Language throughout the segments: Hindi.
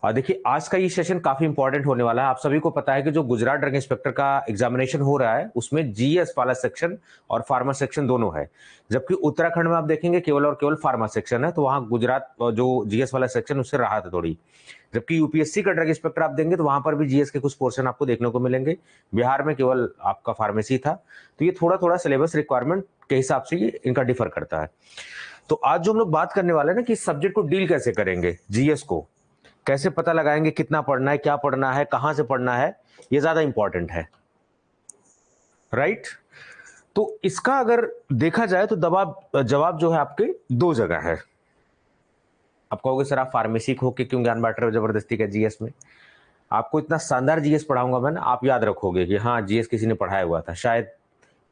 और देखिए आज का ये सेशन काफी इंपॉर्टेंट होने वाला है। आप सभी को पता है कि जो गुजरात ड्रग इंस्पेक्टर का एग्जामिनेशन हो रहा है उसमें जीएस वाला सेक्शन और फार्मा सेक्शन दोनों है, जबकि उत्तराखंड में आप देखेंगे केवल और केवल फार्मा सेक्शन है। तो वहां गुजरात जो जीएस वाला सेक्शन उससे राहत है थोड़ी। जबकि यूपीएससी का ड्रग इंस्पेक्टर आप देंगे तो वहां पर भी जीएस के कुछ पोर्शन आपको देखने को मिलेंगे। बिहार में केवल आपका फार्मेसी था, तो ये थोड़ा थोड़ा सिलेबस रिक्वायरमेंट के हिसाब से ये इनका डिफर करता है। तो आज जो हम लोग बात करने वाले हैं ना कि इस सब्जेक्ट को डील कैसे करेंगे, जीएस को कैसे पता लगाएंगे, कितना पढ़ना है, क्या पढ़ना है, कहां से पढ़ना है, ये ज्यादा इंपॉर्टेंट है, राइट। तो इसका अगर देखा जाए तो जवाब जो है आपके दो जगह है। आप कहोगे सर आप फार्मेसी खो के क्यों ज्ञान बांट रहे हो जबरदस्ती का जीएस में। आपको इतना शानदार जीएस पढ़ाऊंगा मैं ना, आप याद रखोगे कि हाँ जीएस किसी ने पढ़ाया हुआ था, शायद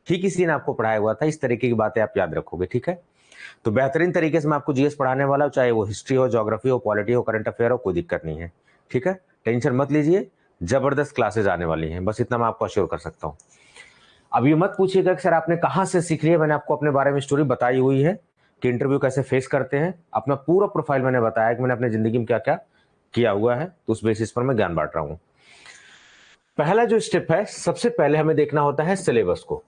ही किसी ने आपको पढ़ाया हुआ था। इस तरीके की बातें आप याद रखोगे, ठीक है। तो बेहतरीन तरीके से मैं आपको जीएस पढ़ाने वाला हूं, चाहे वो हिस्ट्री हो, ज्योग्राफी हो, पॉलिटी हो, करंट अफेयर हो, कोई दिक्कत नहीं है, ठीक है। टेंशन मत लीजिए, जबरदस्त क्लासेज आने वाली हैं, बस इतना मैं आपको अश्योर कर सकता हूं। अब ये मत पूछिएगा कि सर आपने कहां से सीख लिया। मैंने आपको अपने बारे में स्टोरी बताई हुई है कि इंटरव्यू कैसे फेस करते हैं। अपना पूरा प्रोफाइल मैंने बताया कि मैंने अपनी जिंदगी में क्या क्या किया हुआ है, तो उस बेसिस पर मैं ज्ञान बांट रहा हूं। पहला जो स्टेप है, सबसे पहले हमें देखना होता है सिलेबस को।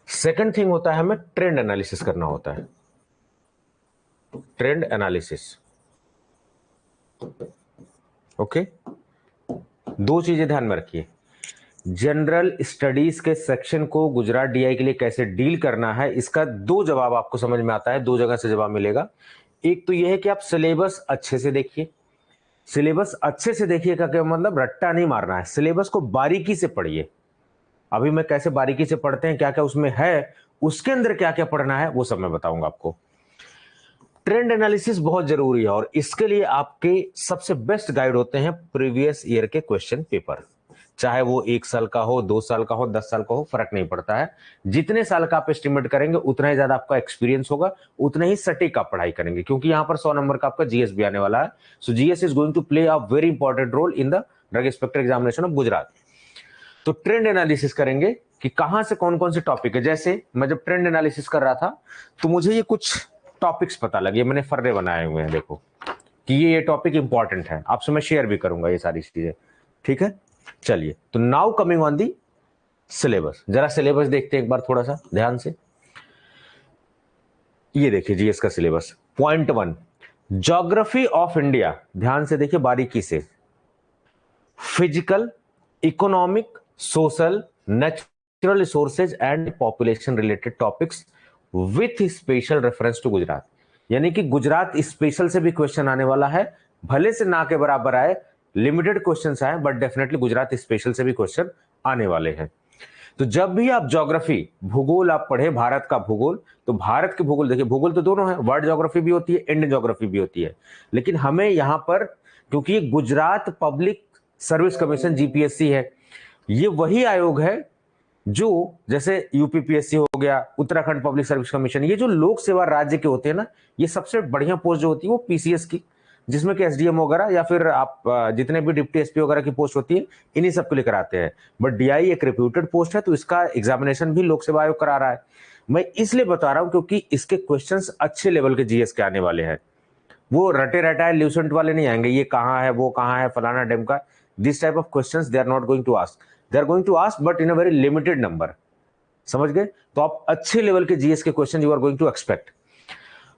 सेकंड थिंग होता है हमें ट्रेंड एनालिसिस करना होता है। Trend analysis, okay. दो चीजें ध्यान में रखिए। जनरल स्टडीज के सेक्शन को गुजरात डीआई के लिए कैसे डील करना है, इसका दो जवाब आपको समझ में आता है, दो जगह से जवाब मिलेगा। एक तो यह है कि आप सिलेबस अच्छे से देखिए। सिलेबस अच्छे से देखिए का क्या मतलब, रट्टा नहीं मारना है, सिलेबस को बारीकी से पढ़िए। अभी मैं कैसे बारीकी से पढ़ते हैं, क्या क्या उसमें है, उसके अंदर क्या क्या पढ़ना है, वो सब मैं बताऊंगा आपको। ट्रेंड एनालिसिस बहुत जरूरी है और इसके लिए आपके सबसे बेस्ट गाइड होते हैं प्रीवियस ईयर के क्वेश्चन पेपर। चाहे वो 1 साल का हो, 2 साल का हो, 10 साल का हो, फर्क नहीं पड़ता है। जितने साल का आप एस्टिमेट करेंगे उतना ही ज्यादा आपका एक्सपीरियंस होगा, उतने ही सटीक आप पढ़ाई करेंगे, क्योंकि यहां पर 100 नंबर का आपका जीएस भी आने वाला है। So GS is going to play a very important role in the drug inspector examination of Gujarat. तो ट्रेंड एनालिसिस करेंगे कि कहां से कौन कौन से टॉपिक है। जैसे मैं जब ट्रेंड एनालिसिस कर रहा था तो मुझे ये कुछ टॉपिक्स पता लगे, मैंने फर्रे बनाए हुए हैं, देखो कि ये टॉपिक इंपॉर्टेंट है, आपसे मैं शेयर भी करूंगा ये सारी चीजें, ठीक है। चलिए, तो now coming on the syllabus. जरा सिलेबस देखते हैं एक बार थोड़ा सा ध्यान से। ये देखिए जीएस का syllabus. Point 1, geography of India, ध्यान से देखिए बारीकी से। Physical, economic, social, natural resources and population related topics with special reference to Gujarat. यानी कि गुजरात स्पेशल से भी क्वेश्चन आने वाला है, भले से ना के बराबर आए, लिमिटेड क्वेश्चंस आए, बट डेफिनेटली गुजरात स्पेशल से भी क्वेश्चन आने वाले हैं। तो जब भी आप ज्योग्राफी, भूगोल आप पढ़े, भारत का भूगोल, तो भारत के भूगोल देखिए, भूगोल तो दोनों है, वर्ल्ड ज्योग्राफी भी होती है, इंडियन ज्योग्राफी भी होती है, लेकिन हमें यहां पर क्योंकि Gujarat public service commission GPSC है, ये वही आयोग है जो जैसे यूपीपीएससी हो गया, उत्तराखंड पब्लिक सर्विस कमीशन, ये जो लोक सेवा राज्य के होते हैं ना, ये सबसे बढ़िया पोस्ट जो होती है वो पीसीएस की, जिसमें कि एसडीएम वगैरह या फिर आप जितने भी डिप्टी एसपी वगैरह की पोस्ट होती है, इन्हीं सबको लेकर आते हैं। बट डीआई एक रिप्यूटेड पोस्ट है, तो इसका एग्जामिनेशन भी लोक सेवा आयोग करा रहा है। मैं इसलिए बता रहा हूं क्योंकि इसके क्वेश्चंस अच्छे लेवल के जीएस के आने वाले हैं। वो रटे रटाए ल्यूसेंट वाले नहीं आएंगे, ये कहां है, वो कहां है, फलाना डेम का, this type of questions they are not going to ask. They are going to ask but in a very limited number, समझ गए। तो आप अच्छे लेवल के जीएस के question you are going to expect.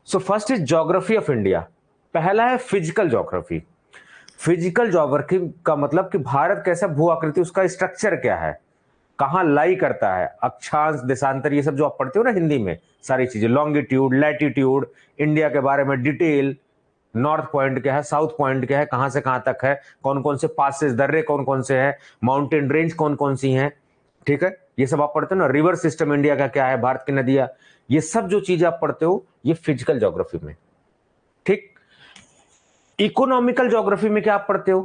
So first is geography of India. पहला है फिजिकल ज्योग्राफी। फिजिकल ज्योग्राफी का मतलब कि भारत कैसा भू आकृति, उसका स्ट्रक्चर क्या है, कहां लाई करता है, अक्षांश, देशांतर, ये सब जो आप पढ़ते हो ना हिंदी में, सारी चीजें, लॉन्गिट्यूड, लैटिट्यूड, इंडिया के बारे में डिटेल, नॉर्थ पॉइंट क्या है, साउथ पॉइंट क्या है, कहां से कहां तक है, कौन कौन से पासेस, दर्रे कौन कौन से हैं, माउंटेन रेंज कौन कौन सी हैं, ठीक है, ये सब आप पढ़ते हो ना। रिवर सिस्टम इंडिया का क्या है, भारत की नदियां, ये सब जो चीजें आप पढ़ते हो ये फिजिकल ज्योग्राफी में, ठीक। इकोनॉमिकल ज्योग्राफी में क्या आप पढ़ते हो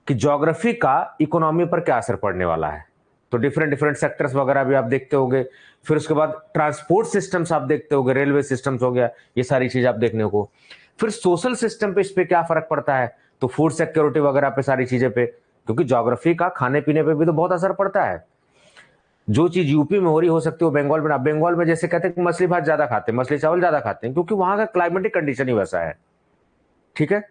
कि ज्योग्राफी का इकोनॉमी पर क्या असर पड़ने वाला है, तो डिफरेंट डिफरेंट सेक्टर्स वगैरह भी आप देखते होगे। फिर उसके बाद ट्रांसपोर्ट सिस्टम्स आप देखते होगे, रेलवे सिस्टम्स हो गया, ये सारी चीज आप देखने को। फिर सोशल सिस्टम पे इस पे क्या फर्क पड़ता है, तो फूड सिक्योरिटी वगैरह पे, सारी चीजें पे, क्योंकि ज्योग्राफी का खाने पीने पे भी तो बहुत असर पड़ता है। जो चीज यूपी में हो रही हो सकती है वो बंगाल में। अब बंगाल में जैसे कहते हैं कि मछली भात ज्यादा खाते हैं, मछली चावल ज्यादा खाते हैं, क्योंकि वहां का क्लाइमेटिक कंडीशन ही वैसा है। ठीक है,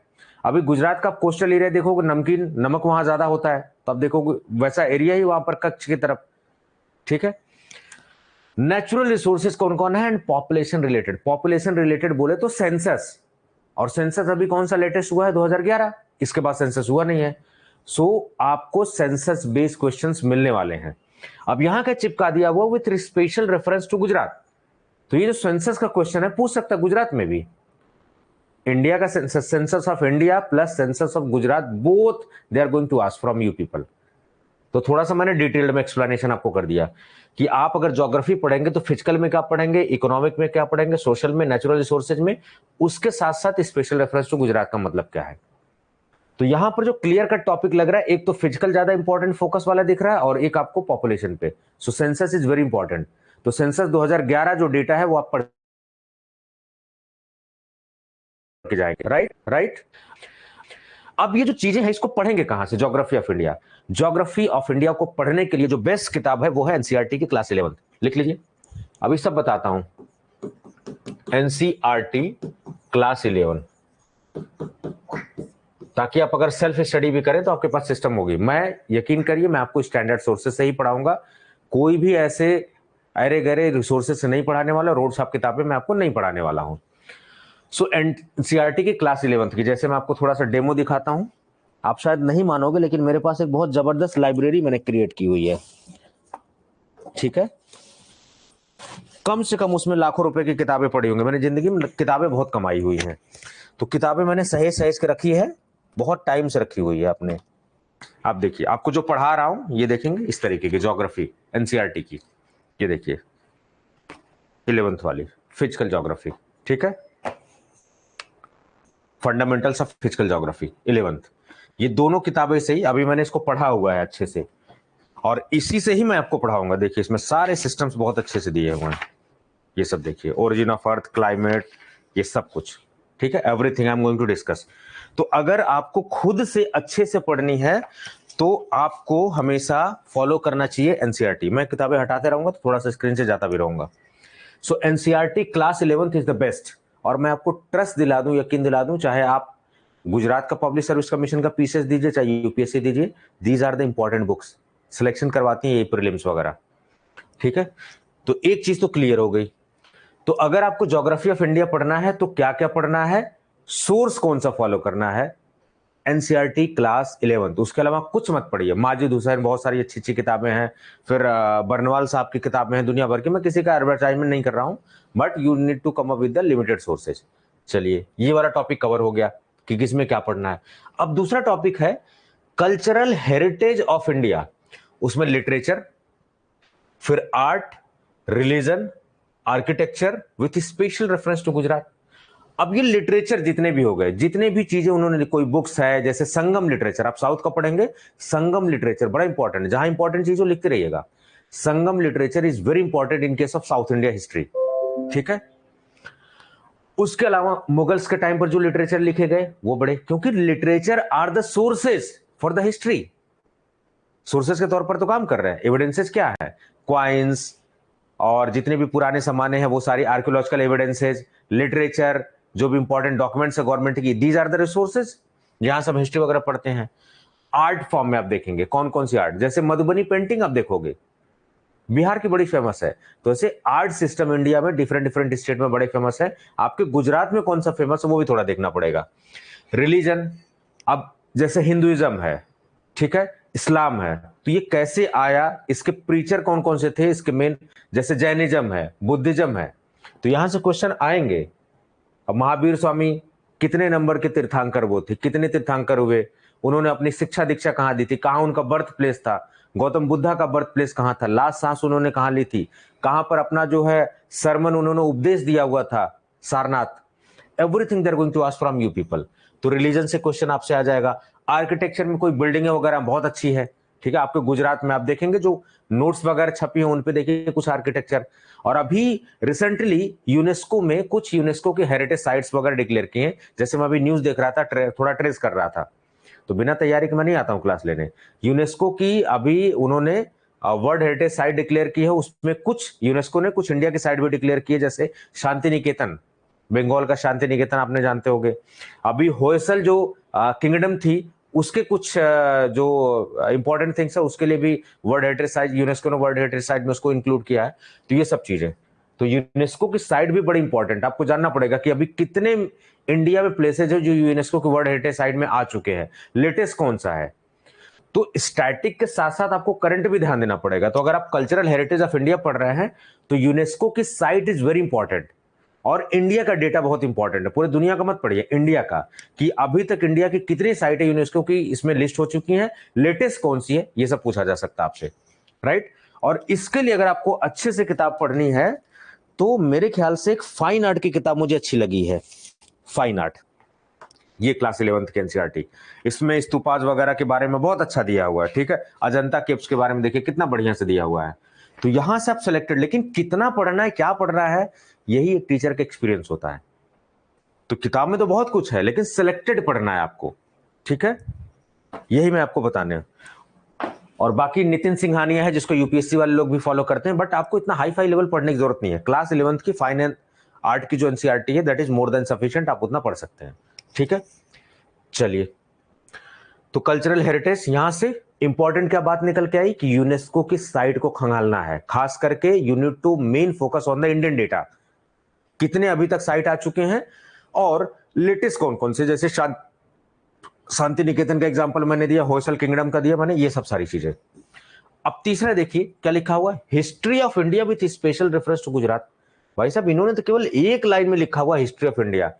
अभी गुजरात का कोस्टल एरिया देखोगे, नमकीन नमक वहां ज्यादा होता है, तो अब देखोगे वैसा एरिया ही वहां पर कच्छ की तरफ। ठीक है, नेचुरल रिसोर्सेज कौन कौन है and population related. Population related बोले तो सेंसस, और सेंसस अभी कौन सा लेटेस्ट हुआ है 2011, इसके बाद सेंसस हुआ नहीं है। सो आपको सेंसस बेस्ड क्वेश्चंस मिलने वाले हैं। अब यहां का चिपका दिया हुआ with special reference to Gujarat, तो ये जो सेंसस का क्वेश्चन है पूछ सकता है गुजरात में भी। इंडिया का census, census of India plus census of Gujarat, both they are going to ask from you people. तो थोड़ा सा मैंने डिटेल्ड में एक्सप्लेनेशन आपको कर दिया कि आप अगर ज्योग्राफी पढ़ेंगे तो फिजिकल में क्या पढ़ेंगे, इकोनॉमिक में क्या पढ़ेंगे, सोशल में, नेचुरल रिसोर्सेज में, उसके साथ साथ स्पेशल रेफरेंस टू गुजरात का मतलब क्या है। तो यहां पर जो क्लियर कट टॉपिक लग रहा है, एक तो फिजिकल ज्यादा इंपॉर्टेंट फोकस वाला दिख रहा है और एक आपको पॉपुलेशन पे। सो सेंसस इज वेरी इंपॉर्टेंट। तो सेंसस 2011 जो डेटा है वो आप पढ़ के जाएंगे। Right right. अब ये जो चीजें हैं इसको पढ़ेंगे कहां से, geography of India. Geography of India को पढ़ने के लिए जो बेस्ट किताब है वो है एनसीईआरटी की क्लास 11, लिख लीजिए। अभी सब बताता हूं, एनसीईआरटी क्लास 11, ताकि आप अगर सेल्फ स्टडी भी करें तो आपके पास सिस्टम होगी। मैं यकीन करिए मैं आपको स्टैंडर्ड सोर्सेज से ही पढ़ाऊंगा, कोई भी ऐसे अरे गरे रिसोर्सेज से नहीं पढ़ाने वाला, रोड साहब किताबें मैं आपको नहीं पढ़ाने वाला हूं। सो एनसीईआरटी की क्लास 11 की, जैसे मैं आपको थोड़ा सा डेमो दिखाता हूं। आप शायद नहीं मानोगे लेकिन मेरे पास एक बहुत जबरदस्त लाइब्रेरी मैंने क्रिएट की हुई है। ठीक है, कम से कम उसमें लाखों रुपए की किताबें पढ़ी होंगी, मैंने जिंदगी में किताबें बहुत कमाई हुई हैं। तो किताबें मैंने सहेज सहेज के रखी है, बहुत टाइम से रखी हुई है अपने। आप देखिए, आपको जो पढ़ा रहा हूं ये देखेंगे इस तरीके की ज्योग्राफी एनसीईआरटी की, ये देखिए 11th वाली फिजिकल ज्योग्राफी। ठीक है, fundamentals of physical geography 11th, ये दोनों किताबें से ही अभी मैंने इसको पढ़ा हुआ है अच्छे से, और इसी से ही मैं आपको पढ़ाऊंगा। देखिए इसमें सारे सिस्टम्स बहुत अच्छे से दिए हुए हैं, ये सब देखिए, ओरिजिन ऑफ अर्थ, क्लाइमेट, ये सब कुछ। ठीक है, everything I am going to discuss. तो अगर आपको खुद से अच्छे से पढ़नी है तो आपको हमेशा फॉलो करना चाहिए एनसीईआरटी। मैं किताबें हटाते रहूंगा तो थोड़ा सा स्क्रीन से जाता भी रहूंगा। So NCERT class 11th is the best, और मैं आपको ट्रस्ट दिला दूं, यकीन दिला दूं, चाहे आप गुजरात का पब्लिक सर्विस कमीशन का पीसीएस दीजिए, चाहे यूपीएससी दीजिए, these are the important books, selection करवाती हैं ये प्रीलिम्स वगैरह। ठीक है, तो एक चीज तो क्लियर हो गई। तो अगर आपको ज्योग्राफी ऑफ इंडिया पढ़ना है तो क्या क्या पढ़ना है, सोर्स कौन सा फॉलो करना है, एनसीईआरटी क्लास 11। उसके अलावा कुछ मत पढ़िए, माजिद हुसैन बहुत सारी अच्छी अच्छी किताबें हैं, फिर बर्नवाल साहब की किताबें हैं दुनिया भर की, मैं किसी का एडवर्टाइजमेंट नहीं कर रहा हूं, but you need to come up with the limited sources. चलिए ये वाला टॉपिक कवर हो गया कि किसमें क्या पढ़ना है। अब दूसरा टॉपिक है कल्चरल हेरिटेज ऑफ इंडिया, उसमें लिटरेचर, फिर art, religion, architecture with special reference to Gujarat. अब ये लिटरेचर जितने भी हो गए, जितने भी चीजें उन्होंने, कोई बुक्स है जैसे संगम लिटरेचर, आप साउथ का पढ़ेंगे, संगम लिटरेचर बड़ा इंपॉर्टेंट है, जहां इंपॉर्टेंट चीज हो लिखते रहिएगा। Sangam literature is very important in case of South India history. ठीक है, उसके अलावा मुगल्स के टाइम पर जो लिटरेचर लिखे गए वो बड़े, क्योंकि literature are the sources for the history, sources के तौर पर तो काम कर रहे हैं। एविडेंसेस क्या है, क्वाइंस और जितने भी पुराने सामाने हैं वो सारी आर्कियोलॉजिकल एविडेंसेस, लिटरेचर, जो भी इंपॉर्टेंट डॉक्यूमेंट्स है गवर्नमेंट की, दीज आर द रिसोर्सेज, जहां सब हिस्ट्री वगैरह पढ़ते हैं। आर्ट फॉर्म में आप देखेंगे कौन कौन सी आर्ट, जैसे मधुबनी पेंटिंग आप देखोगे बिहार की बड़ी फेमस है, तो ऐसे आर्ट सिस्टम इंडिया में डिफरेंट डिफरेंट स्टेट में बड़े फेमस है। आपके गुजरात में कौन सा फेमस है वो भी थोड़ा देखना पड़ेगा। रिलीजन, अब जैसे हिंदुइज्म है, ठीक है, इस्लाम है, तो ये कैसे आया, इसके प्रीचर कौन कौन से थे, इसके मेन, जैसे जैनिज्म है, बुद्धिज्म है, तो यहां से क्वेश्चन आएंगे। अब महावीर स्वामी कितने नंबर के तीर्थंकर वो थे, कितने तीर्थंकर हुए, उन्होंने अपनी शिक्षा दीक्षा कहां दी थी, कहां उनका बर्थ प्लेस था, गौतम बुद्धा का बर्थ प्लेस कहां था, लास्ट सांस उन्होंने कहां ली थी, कहां पर अपना जो है सरमन उन्होंने उपदेश दिया हुआ था, Sarnath. Everything they are going to ask from you people. तो रिलीजन से क्वेश्चन आपसे आ जाएगा। आर्किटेक्चर में कोई बिल्डिंग वगैरह बहुत अच्छी है, ठीक है, आपके गुजरात में आप देखेंगे जो नोट्स वगैरह छपी हैं उन पे देखिए कुछ आर्किटेक्चर। और अभी रिसेंटली यूनेस्को में कुछ यूनेस्को के हेरिटेज साइट्स वगैरह डिक्लेयर किए हैं, जैसे मैं अभी न्यूज देख रहा था, थोड़ा ट्रेस कर रहा था, तो बिना तैयारी के मैं नहीं आता हूं क्लास लेने। यूनेस्को की अभी उन्होंने वर्ल्ड हेरिटेज साइट डिक्लेयर की है, उसमें कुछ यूनेस्को ने कुछ इंडिया की साइट भी डिक्लेयर की है, जैसे शांति निकेतन, बंगाल का शांति निकेतन आपने जानते होंगे। अभी होयसल जो किंगडम थी उसके कुछ जो इंपॉर्टेंट थिंग्स है उसके लिए भी वर्ल्ड हेरिटेज साइट, यूनेस्को ने वर्ल्ड हेरिटेज साइट में उसको इंक्लूड किया है। तो ये सब चीजें, तो यूनेस्को की साइट भी बड़ी इंपॉर्टेंट, आपको जानना पड़ेगा कि अभी कितने इंडिया में प्लेसेज है जो यूनेस्को की वर्ल्ड हेरिटेज साइट में आ चुके हैं, लेटेस्ट कौन सा है। तो स्टैटिक के साथ साथ आपको करंट भी ध्यान देना पड़ेगा। तो अगर आप कल्चरल हेरिटेज ऑफ इंडिया पढ़ रहे हैं तो यूनेस्को की साइट इज वेरी इंपॉर्टेंट, और इंडिया का डेटा बहुत इंपॉर्टेंट है। पूरे दुनिया का मत पढ़िए, इंडिया का, कि अभी तक इंडिया की कितनी साइटें यूनेस्को की इसमें लिस्ट हो चुकी हैं, लेटेस्ट कौन सी है, ये सब पूछा जा सकता है आपसे, राइट। और इसके लिए अगर आपको अच्छे से किताब पढ़नी है तो मेरे ख्याल से एक फाइन आर्ट की किताब मुझे अच्छी लगी है, फाइन आर्ट, ये क्लास 11th की एनसीईआरटी, इसमें स्तूपाज वगैरह के बारे में बहुत अच्छा दिया हुआ है, ठीक है। अजंता केव्स के बारे में देखिए कितना बढ़िया से दिया हुआ है। तो यहां से आप सिलेक्टेड, लेकिन कितना पढ़ना है, क्या पढ़ रहा है, यही एक टीचर का एक्सपीरियंस होता है। तो किताब में तो बहुत कुछ है लेकिन सिलेक्टेड पढ़ना है आपको, ठीक है, यही मैं आपको बताने। और बाकी नितिन सिंघानिया है जिसको यूपीएससी वाले लोग भी फॉलो करते हैं, बट आपको इतना हाई फाई लेवल पढ़ने की जरूरत नहीं है। क्लास 11th की फाइन एंड आर्ट की जो एनसीईआरटी है that is more than sufficient, आप उतना पढ़ सकते हैं, ठीक है। चलिए, तो कल्चरल हेरिटेज, यहां से इंपॉर्टेंट क्या बात निकल के आई कि यूनेस्को की साइट को खंगालना है, खास करके you need to main focus on the Indian data, कितने अभी तक साइट आ चुके हैं और लेटेस्ट कौन कौन से, जैसे शांति निकेतन का एग्जांपल मैंने दिया, होयसल किंगडम का दिया मैंने, ये सब सारी चीजें। अब तीसरा देखिए क्या लिखा हुआ है, history of India with special reference to Gujarat. भाई साहब इन्होंने तो केवल एक लाइन में लिखा हुआ हिस्ट्री ऑफ इंडिया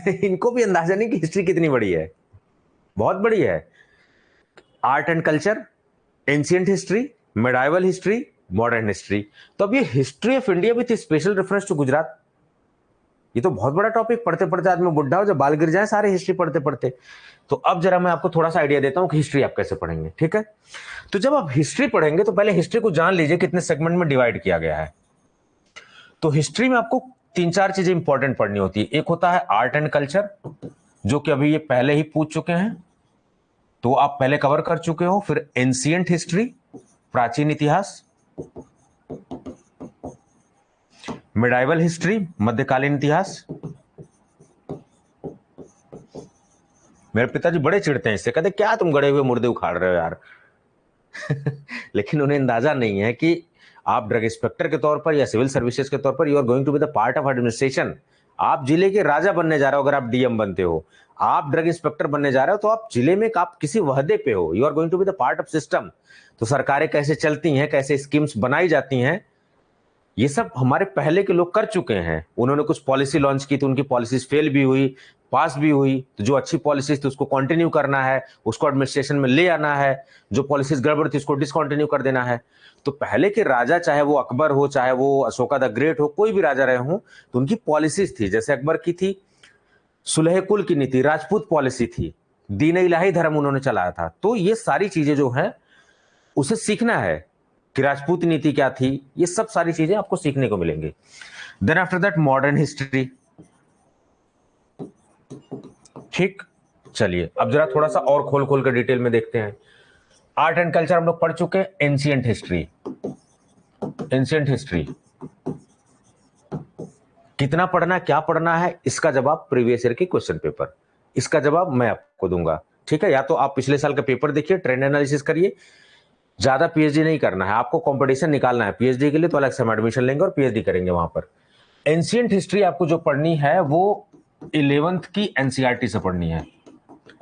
इनको भी अंदाजा नहीं कि हिस्ट्री कितनी बड़ी है, बहुत बड़ी है। Art and culture, ancient history, medieval history, modern history. तो अब ये history of India with special reference to Gujarat, ये तो बहुत बड़ा टॉपिक, पढ़ते पढ़ते आदमी बुढ़ा हो, जब बाल गिर जाए सारे हिस्ट्री पढ़ते पढ़ते। तो अब जरा मैं आपको थोड़ा सा आइडिया देता हूं कि हिस्ट्री आप कैसे पढ़ेंगे, ठीक है। तो जब आप हिस्ट्री पढ़ेंगे तो पहले हिस्ट्री को जान लीजिए कितने सेगमेंट में डिवाइड किया गया है। तो हिस्ट्री में आपको 3-4 चीजें इंपॉर्टेंट पढ़नी होती है। एक होता है आर्ट एंड कल्चर, जो कि अभी ये पहले ही पूछ चुके हैं, तो आप पहले कवर कर चुके हो। फिर एंशिएंट हिस्ट्री, प्राचीन इतिहास, मिडाइवल हिस्ट्री, मध्यकालीन इतिहास। मेरे पिताजी बड़े चिढ़ते हैं इससे, कहते क्या तुम गड़े हुए मुर्दे उखाड़ रहे हो यार लेकिन उन्हें अंदाजा नहीं है कि आप ड्रग इंस्पेक्टर के तौर पर या सिविल सर्विसेज के तौर पर you are going to be the part of administration. आप जिले के राजा बनने जा रहे हो, अगर आप डीएम बनते हो, आप ड्रग इंस्पेक्टर बनने जा रहे हो, तो आप जिले में आप किसी वहदे पे हो, you are going to be the part of system. तो सरकारें कैसे चलती हैं, कैसे स्कीम्स बनाई जाती हैं, ये सब हमारे पहले के लोग कर चुके हैं। उन्होंने कुछ पॉलिसी लॉन्च की तो उनकी पॉलिसीज फेल भी हुई, पास भी हुई, तो जो अच्छी पॉलिसीज थी उसको कंटिन्यू करना है, उसको एडमिनिस्ट्रेशन में ले आना है, जो पॉलिसीज गड़बड़ थी उसको डिसकंटिन्यू कर देना है। तो पहले के राजा, चाहे वो अकबर हो, चाहे वो अशोका द ग्रेट हो, कोई भी राजा रहे हो, तो उनकी पॉलिसीज थी। जैसे अकबर की थी सुलह कुल की नीति, राजपूत पॉलिसी थी, दीन इलाही धर्म उन्होंने चलाया था। तो ये सारी चीजें जो है उसे सीखना है कि राजपूत नीति क्या थी, ये सब सारी चीजें आपको सीखने को मिलेंगी। Then after that modern history, ठीक। चलिए अब जरा थोड़ा सा और खोल खोल कर डिटेल में देखते हैं। आर्ट एंड कल्चर हम लोग पढ़ चुके हैं। एंशिएंट हिस्ट्री, एंशिएंट हिस्ट्री कितना पढ़ना है, क्या पढ़ना है, इसका जवाब प्रीवियस ईयर के क्वेश्चन पेपर, इसका जवाब मैं आपको दूंगा, ठीक है। या तो आप पिछले साल का पेपर देखिए, ट्रेंड एनालिसिस करिए, ज्यादा पीएचडी नहीं करना है आपको, कंपटीशन निकालना है पीएचडी के लिए, तो अलग से हम एडमिशन लेंगे और पीएचडी करेंगे वहां पर। एंशिएंट हिस्ट्री आपको जो पढ़नी है वो 11th की एनसीईआरटी से पढ़नी है,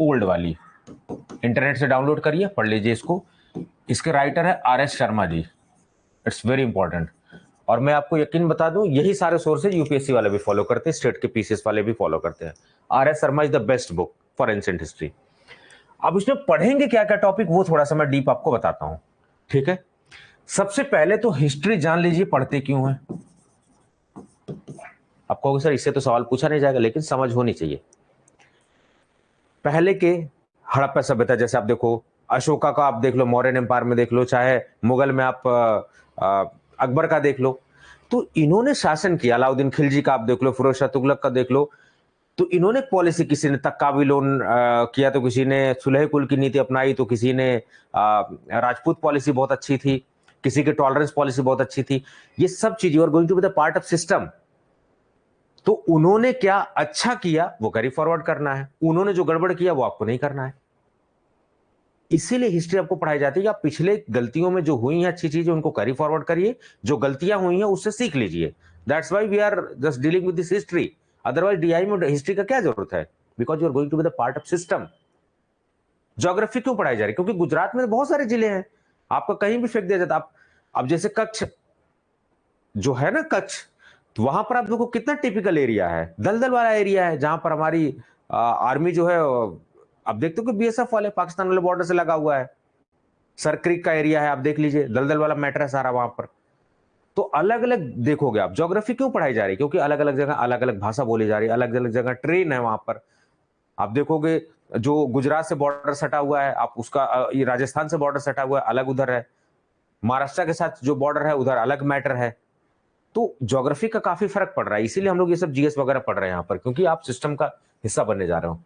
ओल्ड वाली। इंटरनेट से डाउनलोड करिए, पढ़ लीजिए इसको। इसके राइटर है R S. Sharma ji, it's very important. और मैं आपको यकीन बता दूं, यही सारे सोर्सेज यूपीएससी वाले भी फॉलो करते हैं, स्टेट के पीसीएस वाले भी फॉलो करते हैं। RS. Sharma is the best book for ancient history. अब इसमें पढ़ेंगे क्या क्या टॉपिक, वो थोड़ा सा मैं डीप आपको बताता हूं, ठीक है। सबसे पहले तो हिस्ट्री जान लीजिए पढ़ते क्यों है। आप कहोगे सर इससे तो सवाल पूछा नहीं जाएगा, लेकिन समझ होनी चाहिए। पहले के हड़प्पा सभ्यता, जैसे आप देखो अशोका का, आप देख लो मौर्यन एम्पायर में देख लो, चाहे मुगल में आप अकबर का देख लो, तो इन्होंने शासन किया। अलाउद्दीन खिलजी का आप देख लो, फिरोज शाह तुगलक का देख लो, तो इन्होंने पॉलिसी, किसी ने तक्का लोन किया, तो किसी ने सुलह कुल की नीति अपनाई, तो किसी ने राजपूत पॉलिसी बहुत अच्छी थी, किसी की टॉलरेंस पॉलिसी बहुत अच्छी थी। ये सब चीज you are going to be the part of system. तो उन्होंने क्या अच्छा किया वो कैरी फॉरवर्ड करना है, उन्होंने जो गड़बड़ किया वो आपको नहीं करना है। इसीलिए हिस्ट्री आपको पढ़ाई जाती है कि आप पिछले गलतियों में जो हुई हैं अच्छी चीजें उनको कैरी फॉरवर्ड करिए, जो गलतियां हुई हैं उससे सीख लीजिए। That's why we are just dealing with this history. Otherwise DI में हिस्ट्री का क्या जरूरत है? Because you are going to be the part of system. Geography क्यों पढ़ाई जा रही है? क्योंकि गुजरात में बहुत सारे जिले हैं, आपका कहीं भी फेंक दिया जाता। आप अब जैसे कच्छ जो है ना, कच्छ, तो वहां पर आप देखो कितना टिपिकल एरिया है, दलदल वाला एरिया है, जहां पर हमारी आर्मी जो है, आप देखते हो कि बीएसएफ वाले पाकिस्तान वाले बॉर्डर से लगा हुआ है। सर क्रीक का एरिया है, आप देख लीजिए, दलदल वाला मैटर है सारा वहां पर। तो अलग अलग देखोगे आप। ज्योग्राफी क्यों पढ़ाई जा रही है? क्योंकि अलग अलग जगह अलग अलग भाषा बोली जा रही है, अलग अलग जगह ट्रेन है वहां पर। आप देखोगे जो गुजरात से बॉर्डर सटा हुआ है, आप उसका ये राजस्थान से बॉर्डर सटा हुआ है, अलग उधर है। महाराष्ट्र के साथ जो बॉर्डर है उधर अलग मैटर है। तो ज्योग्राफी का काफी फर्क पड़ रहा है, इसीलिए हम लोग ये सब जीएस वगैरह पढ़ रहे हैं यहाँ पर, क्योंकि आप सिस्टम का हिस्सा बनने जा रहे हो।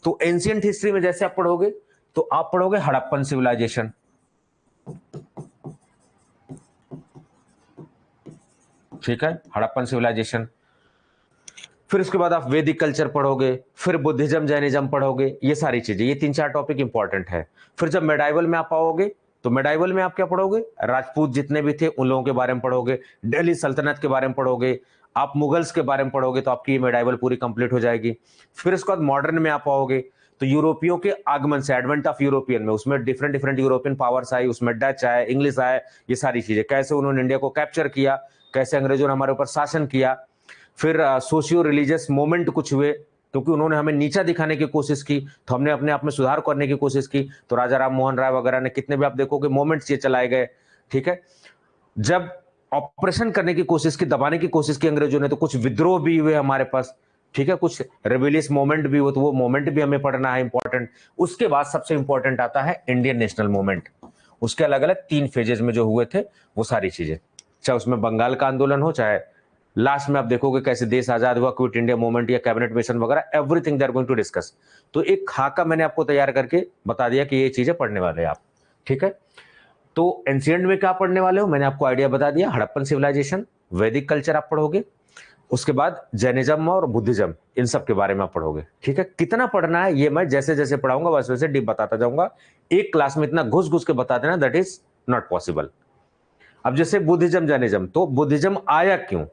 तो एंशियंट हिस्ट्री में जैसे आप पढ़ोगे, तो आप पढ़ोगे हड़प्पन सिविलाइजेशन, ठीक है, हड़प्पन सिविलाइजेशन। फिर उसके बाद आप वैदिक कल्चर पढ़ोगे, फिर बुद्धिज्म जैनिज्म पढ़ोगे, ये सारी चीजें, ये 3-4 टॉपिक इंपॉर्टेंट है। फिर जब मेडाइवल में आप आओगे, तो मेडाइवल में आप क्या पढ़ोगे? राजपूत जितने भी थे उन लोगों के बारे में पढ़ोगे, दिल्ली सल्तनत के बारे में पढ़ोगे, आप मुगल्स के बारे में पढ़ोगे, तो आपकी मेडाइवल पूरी कंप्लीट हो जाएगी। फिर उसके बाद मॉडर्न में आप आओगे, तो यूरोपियों के आगमन से, एडवेंट ऑफ यूरोपियन में, उसमें डिफरेंट डिफरेंट यूरोपियन पावर्स आई, उसमें डच आए, इंग्लिश आए, ये सारी चीजें, कैसे उन्होंने इंडिया को कैप्चर किया, कैसे अंग्रेजों ने हमारे ऊपर शासन किया। फिर सोशियो रिलीजियस मोमेंट कुछ हुए, क्योंकि उन्होंने हमें नीचा दिखाने की कोशिश की, तो हमने अपने आप में सुधार करने की कोशिश की। तो राजा राम मोहन राय वगैरह ने कितने भी आप देखोगे मोमेंट्स ये चलाए गए, ठीक है। जब ऑपरेशन करने की कोशिश की, दबाने की कोशिश की अंग्रेजों ने, तो कुछ विद्रोह भी हुए हमारे पास, ठीक है, कुछ रेबेलियस मोमेंट भी हुए, तो वो मोमेंट भी हमें पढ़ना है, इंपॉर्टेंट। उसके बाद सबसे इंपॉर्टेंट आता है इंडियन नेशनल मूवमेंट। उसके अलग अलग 3 फेजेस में जो हुए थे वो सारी चीजें, चाहे उसमें बंगाल का आंदोलन हो, चाहे लास्ट में आप देखोगे कैसे देश आजाद हुआ, क्विट इंडिया मूवमेंट या कैबिनेट मिशन वगैरह, everything they are going to discuss. तो एक खाका मैंने आपको तैयार करके बता दिया कि ये चीजें पढ़ने वाले हैं आप, ठीक है। तो एंशिएंट में क्या पढ़ने वाले हो, मैंने आपको आइडिया बता दिया, हड़प्पन सिविलाइजेशन, वैदिक कल्चर आप पढ़ोगे, उसके बाद जैनिज्म और बुद्धिज्म, इन सब के बारे में आप पढ़ोगे, ठीक है। कितना पढ़ना है ये मैं जैसे जैसे पढ़ाऊंगा वैसे वैसे डीप बताता जाऊंगा। एक क्लास में इतना घुस घुस के बता देना, दैट इज नॉट पॉसिबल। अब जैसे बुद्धिज्म जैनिज्म, तो बुद्धिज्म आया क्यों,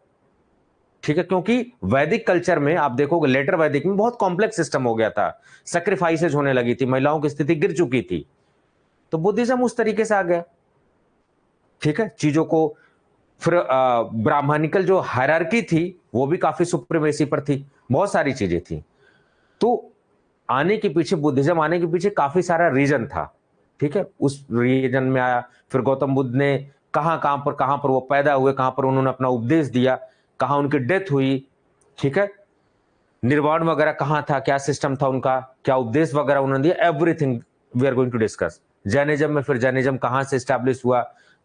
ठीक है, क्योंकि वैदिक कल्चर में आप देखोगे, लेटर वैदिक में बहुत कॉम्प्लेक्स सिस्टम हो गया था, सेक्रीफाइसेज होने लगी थी, महिलाओं की स्थिति गिर चुकी थी, तो बुद्धिज्म उस तरीके से आ गया, ठीक है, चीजों को। फिर ब्राह्मणिकल जो हायरार्की थी वो भी काफी सुप्रीमेसी पर थी, बहुत सारी चीजें थी। तो आने के पीछे, बुद्धिज्म आने के पीछे काफी सारा रीजन था, ठीक है, उस रीजन में आया। फिर गौतम बुद्ध ने कहां पर वो पैदा हुए, कहां पर उन्होंने अपना उपदेश दिया, कहां उनकी डेथ हुई, ठीक है, निर्वाण वगैरह कहां था, क्या सिस्टम था उनका, क्या उपदेश वगैरह उन्होंने दिया, everything we are going to discuss. Jainism में फिर जैनिज्म कहां से स्टैब्लिश हुआ,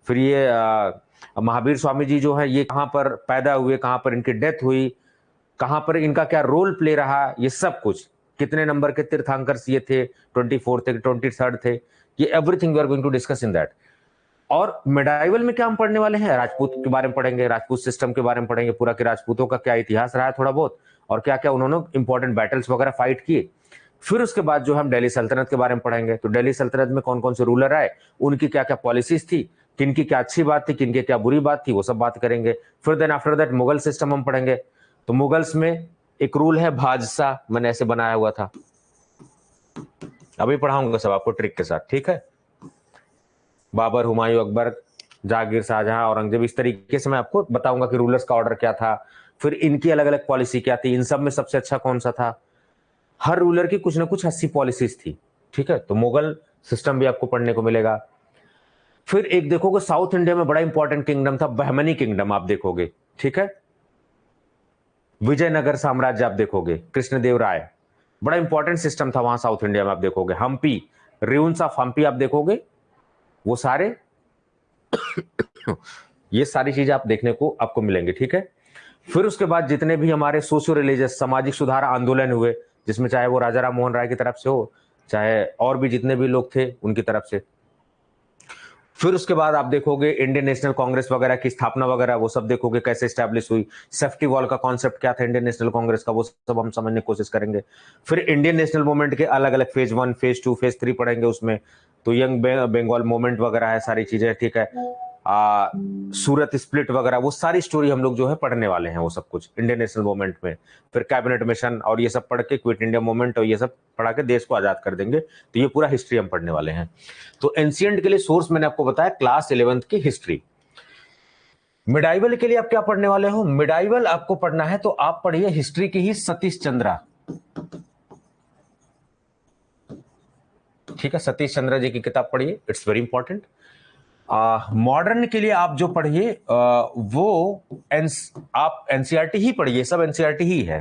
फिर ये महावीर स्वामी जी जो है ये कहां पर पैदा हुए, कहां पर इनकी डेथ हुई, कहां पर इनका क्या रोल प्ले रहा, ये सब कुछ, कितने नंबर के तीर्थंकर ये थे, 24 थे, 23 थे, ये everything we are going to discuss in that. और मेडाइवल में क्या हम पढ़ने वाले हैं, राजपूत के बारे में पढ़ेंगे, राजपूत सिस्टम के बारे में पढ़ेंगे, पूरा कि राजपूतों का क्या इतिहास रहा है थोड़ा बहुत, और क्या क्या उन्होंने इंपॉर्टेंट बैटल्स वगैरह फाइट किए। फिर उसके बाद जो हम दिल्ली सल्तनत के बारे में पढ़ेंगे, तो दिल्ली सल्तनत में कौन कौन से रूलर आए, उनकी क्या क्या पॉलिसीज थी, किनकी क्या अच्छी बात थी, किनकी क्या बुरी बात थी, वो सब बात करेंगे। फिर then after that Mughal system हम पढ़ेंगे। तो मुगल्स में एक रूल है भाजसा, मैंने ऐसे बनाया हुआ था, अभी पढ़ाऊंगा सब आपको ट्रिक के साथ, ठीक है। बाबर, हुमायूं, अकबर, जहांगीर, शाहजहां, औरंगजेब, इस तरीके से मैं आपको बताऊंगा कि रूलर्स का ऑर्डर क्या था, फिर इनकी अलग अलग पॉलिसी क्या थी, इन सब में सबसे अच्छा कौन सा था। हर रूलर की कुछ ना कुछ अच्छी पॉलिसीज थी, ठीक है। तो मुगल सिस्टम भी आपको पढ़ने को मिलेगा। फिर एक देखोगे साउथ इंडिया में बड़ा इंपॉर्टेंट किंगडम था, बहमनी किंगडम, आप देखोगे, ठीक है। विजयनगर साम्राज्य आप देखोगे, कृष्णदेव राय, बड़ा इंपॉर्टेंट सिस्टम था वहां साउथ इंडिया में। आप देखोगे हम्पी, रिउन्स ऑफ हम्पी आप देखोगे, वो सारे ये सारी चीजें आप देखने को आपको मिलेंगे, ठीक है। फिर उसके बाद जितने भी हमारे सोशियो रिलीजियस सामाजिक सुधार आंदोलन हुए, जिसमें चाहे वो राजा राम मोहन राय की तरफ से हो, चाहे और भी जितने भी लोग थे उनकी तरफ से। फिर उसके बाद आप देखोगे इंडियन नेशनल कांग्रेस वगैरह की स्थापना वगैरह, वो सब देखोगे कैसे स्टैब्लिश हुई, सेफ्टी वॉल का कॉन्सेप्ट क्या था इंडियन नेशनल कांग्रेस का, वो सब हम समझने की कोशिश करेंगे। फिर इंडियन नेशनल मूवमेंट के अलग अलग फेज 1, फेज 2, फेज 3 पढ़ेंगे उसमें, तो यंग बंगाल मूवमेंट वगैरह है, सारी चीजें, ठीक है। सूरत स्प्लिट वगैरह, वो सारी स्टोरी हम लोग जो है पढ़ने वाले हैं, वो सब कुछ इंडियन नेशनल मूवमेंट में। फिर कैबिनेट मिशन और ये सब पढ़ के क्विट इंडिया मूवमेंट और ये सब पढ़ा के देश को आजाद कर देंगे, तो ये पूरा हिस्ट्री हम पढ़ने वाले हैं। तो एंशिएंट के लिए सोर्स मैंने आपको बताया क्लास 11th की हिस्ट्री। मिडाइवल के लिए आप क्या पढ़ने वाले हो? मिडाइवल आपको पढ़ना है तो आप पढ़िए हिस्ट्री की ही सतीश चंद्रा, ठीक है, सतीश चंद्रा जी की किताब पढ़िए, इट्स वेरी इंपॉर्टेंट। मॉडर्न के लिए आप जो पढ़िए वो आप एनसीईआरटी ही पढ़िए, सब एनसीईआरटी ही है,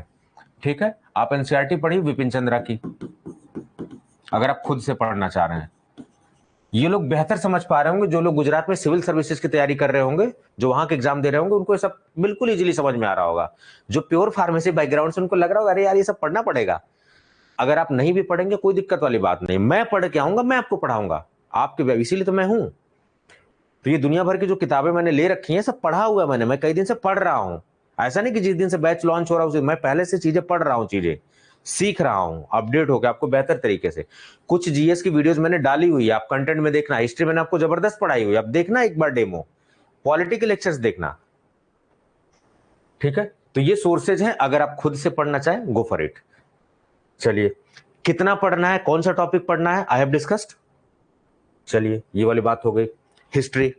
ठीक है। आप एनसीईआरटी पढ़िए विपिन चंद्रा की, अगर आप खुद से पढ़ना चाह रहे हैं। ये लोग बेहतर समझ पा रहे होंगे, जो लोग गुजरात में सिविल सर्विसेज की तैयारी कर रहे होंगे, जो वहां के एग्जाम दे रहे होंगे, उनको ये सब बिल्कुल इजीली समझ में आ रहा होगा। जो प्योर फार्मेसी बैकग्राउंड से उनको लग रहा होगा अरे यार ये सब पढ़ना पड़ेगा। अगर आप नहीं भी पढ़ेंगे कोई दिक्कत वाली बात नहीं, मैं पढ़ के आऊंगा, मैं आपको पढ़ाऊंगा, आपके इसीलिए तो मैं हूं। तो ये दुनिया भर की जो किताबें मैंने ले रखी हैं सब पढ़ा हुआ है मैंने, मैं कई दिन से पढ़ रहा हूं। ऐसा नहीं कि जिस दिन से बैच लॉन्च हो रहा है मैं पहले से चीजें पढ़ रहा हूं, चीजें सीख रहा हूं, अपडेट होकर आपको बेहतर तरीके से। कुछ जीएस की वीडियोस मैंने डाली हुई है, आप कंटेंट में देखना। हिस्ट्री मैंने आपको जबरदस्त पढ़ाई हुई है, आप देखना एक बार डेमो, पॉलिटी के लेक्चर्स देखना, ठीक है। तो ये सोर्सेज हैं, अगर आप खुद से पढ़ना चाहें गो फॉर इट। चलिए, कितना पढ़ना है, कौन सा टॉपिक पढ़ना है, आई हैव डिस्कस्ड। चलिए, ये वाली बात हो गई हिस्ट्री।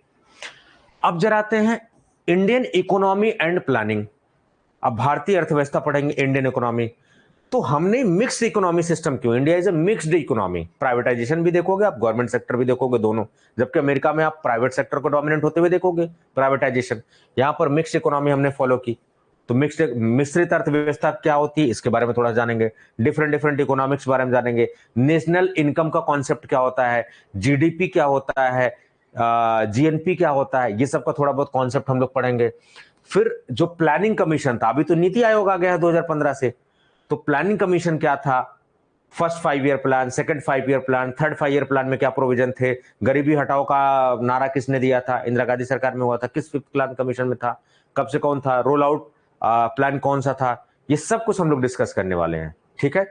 अब जरा आते हैं इंडियन इकोनॉमी एंड प्लानिंग। अब भारतीय अर्थव्यवस्था पढ़ेंगे, इंडियन इकोनॉमी। तो हमने मिक्स्ड इकोनॉमी सिस्टम क्यों? India is a mixed economy, privatisation भी देखोगे आप, गवर्नमेंट सेक्टर भी देखोगे, दोनों। जबकि अमेरिका में आप प्राइवेट सेक्टर को डोमिनेंट होते हुए देखोगे, प्राइवेटाइजेशन। यहां पर मिक्स्ड इकोनॉमी हमने फॉलो की। तो मिश्रित अर्थव्यवस्था क्या होती है इसके बारे में थोड़ा जानेंगे, डिफरेंट डिफरेंट इकोनॉमिक्स बारे में जानेंगे, नेशनल इनकम का कॉन्सेप्ट क्या होता है, जीडीपी क्या होता है, जीएनपी क्या होता है, ये सब का थोड़ा बहुत कॉन्सेप्ट हम लोग पढ़ेंगे। फिर जो प्लानिंग कमीशन था, अभी तो नीति आयोग आ गया है 2015 से, तो प्लानिंग कमीशन क्या था, first 5 year plan, second 5 year plan, third 5 year plan में क्या प्रोविजन थे, गरीबी हटाओ का नारा किसने दिया था, इंदिरा गांधी सरकार में हुआ था, किस फिफ्थ प्लान कमीशन में था, कब से कौन था, रोल आउट प्लान कौन सा था, ये सब कुछ हम लोग डिस्कस करने वाले हैं, ठीक है।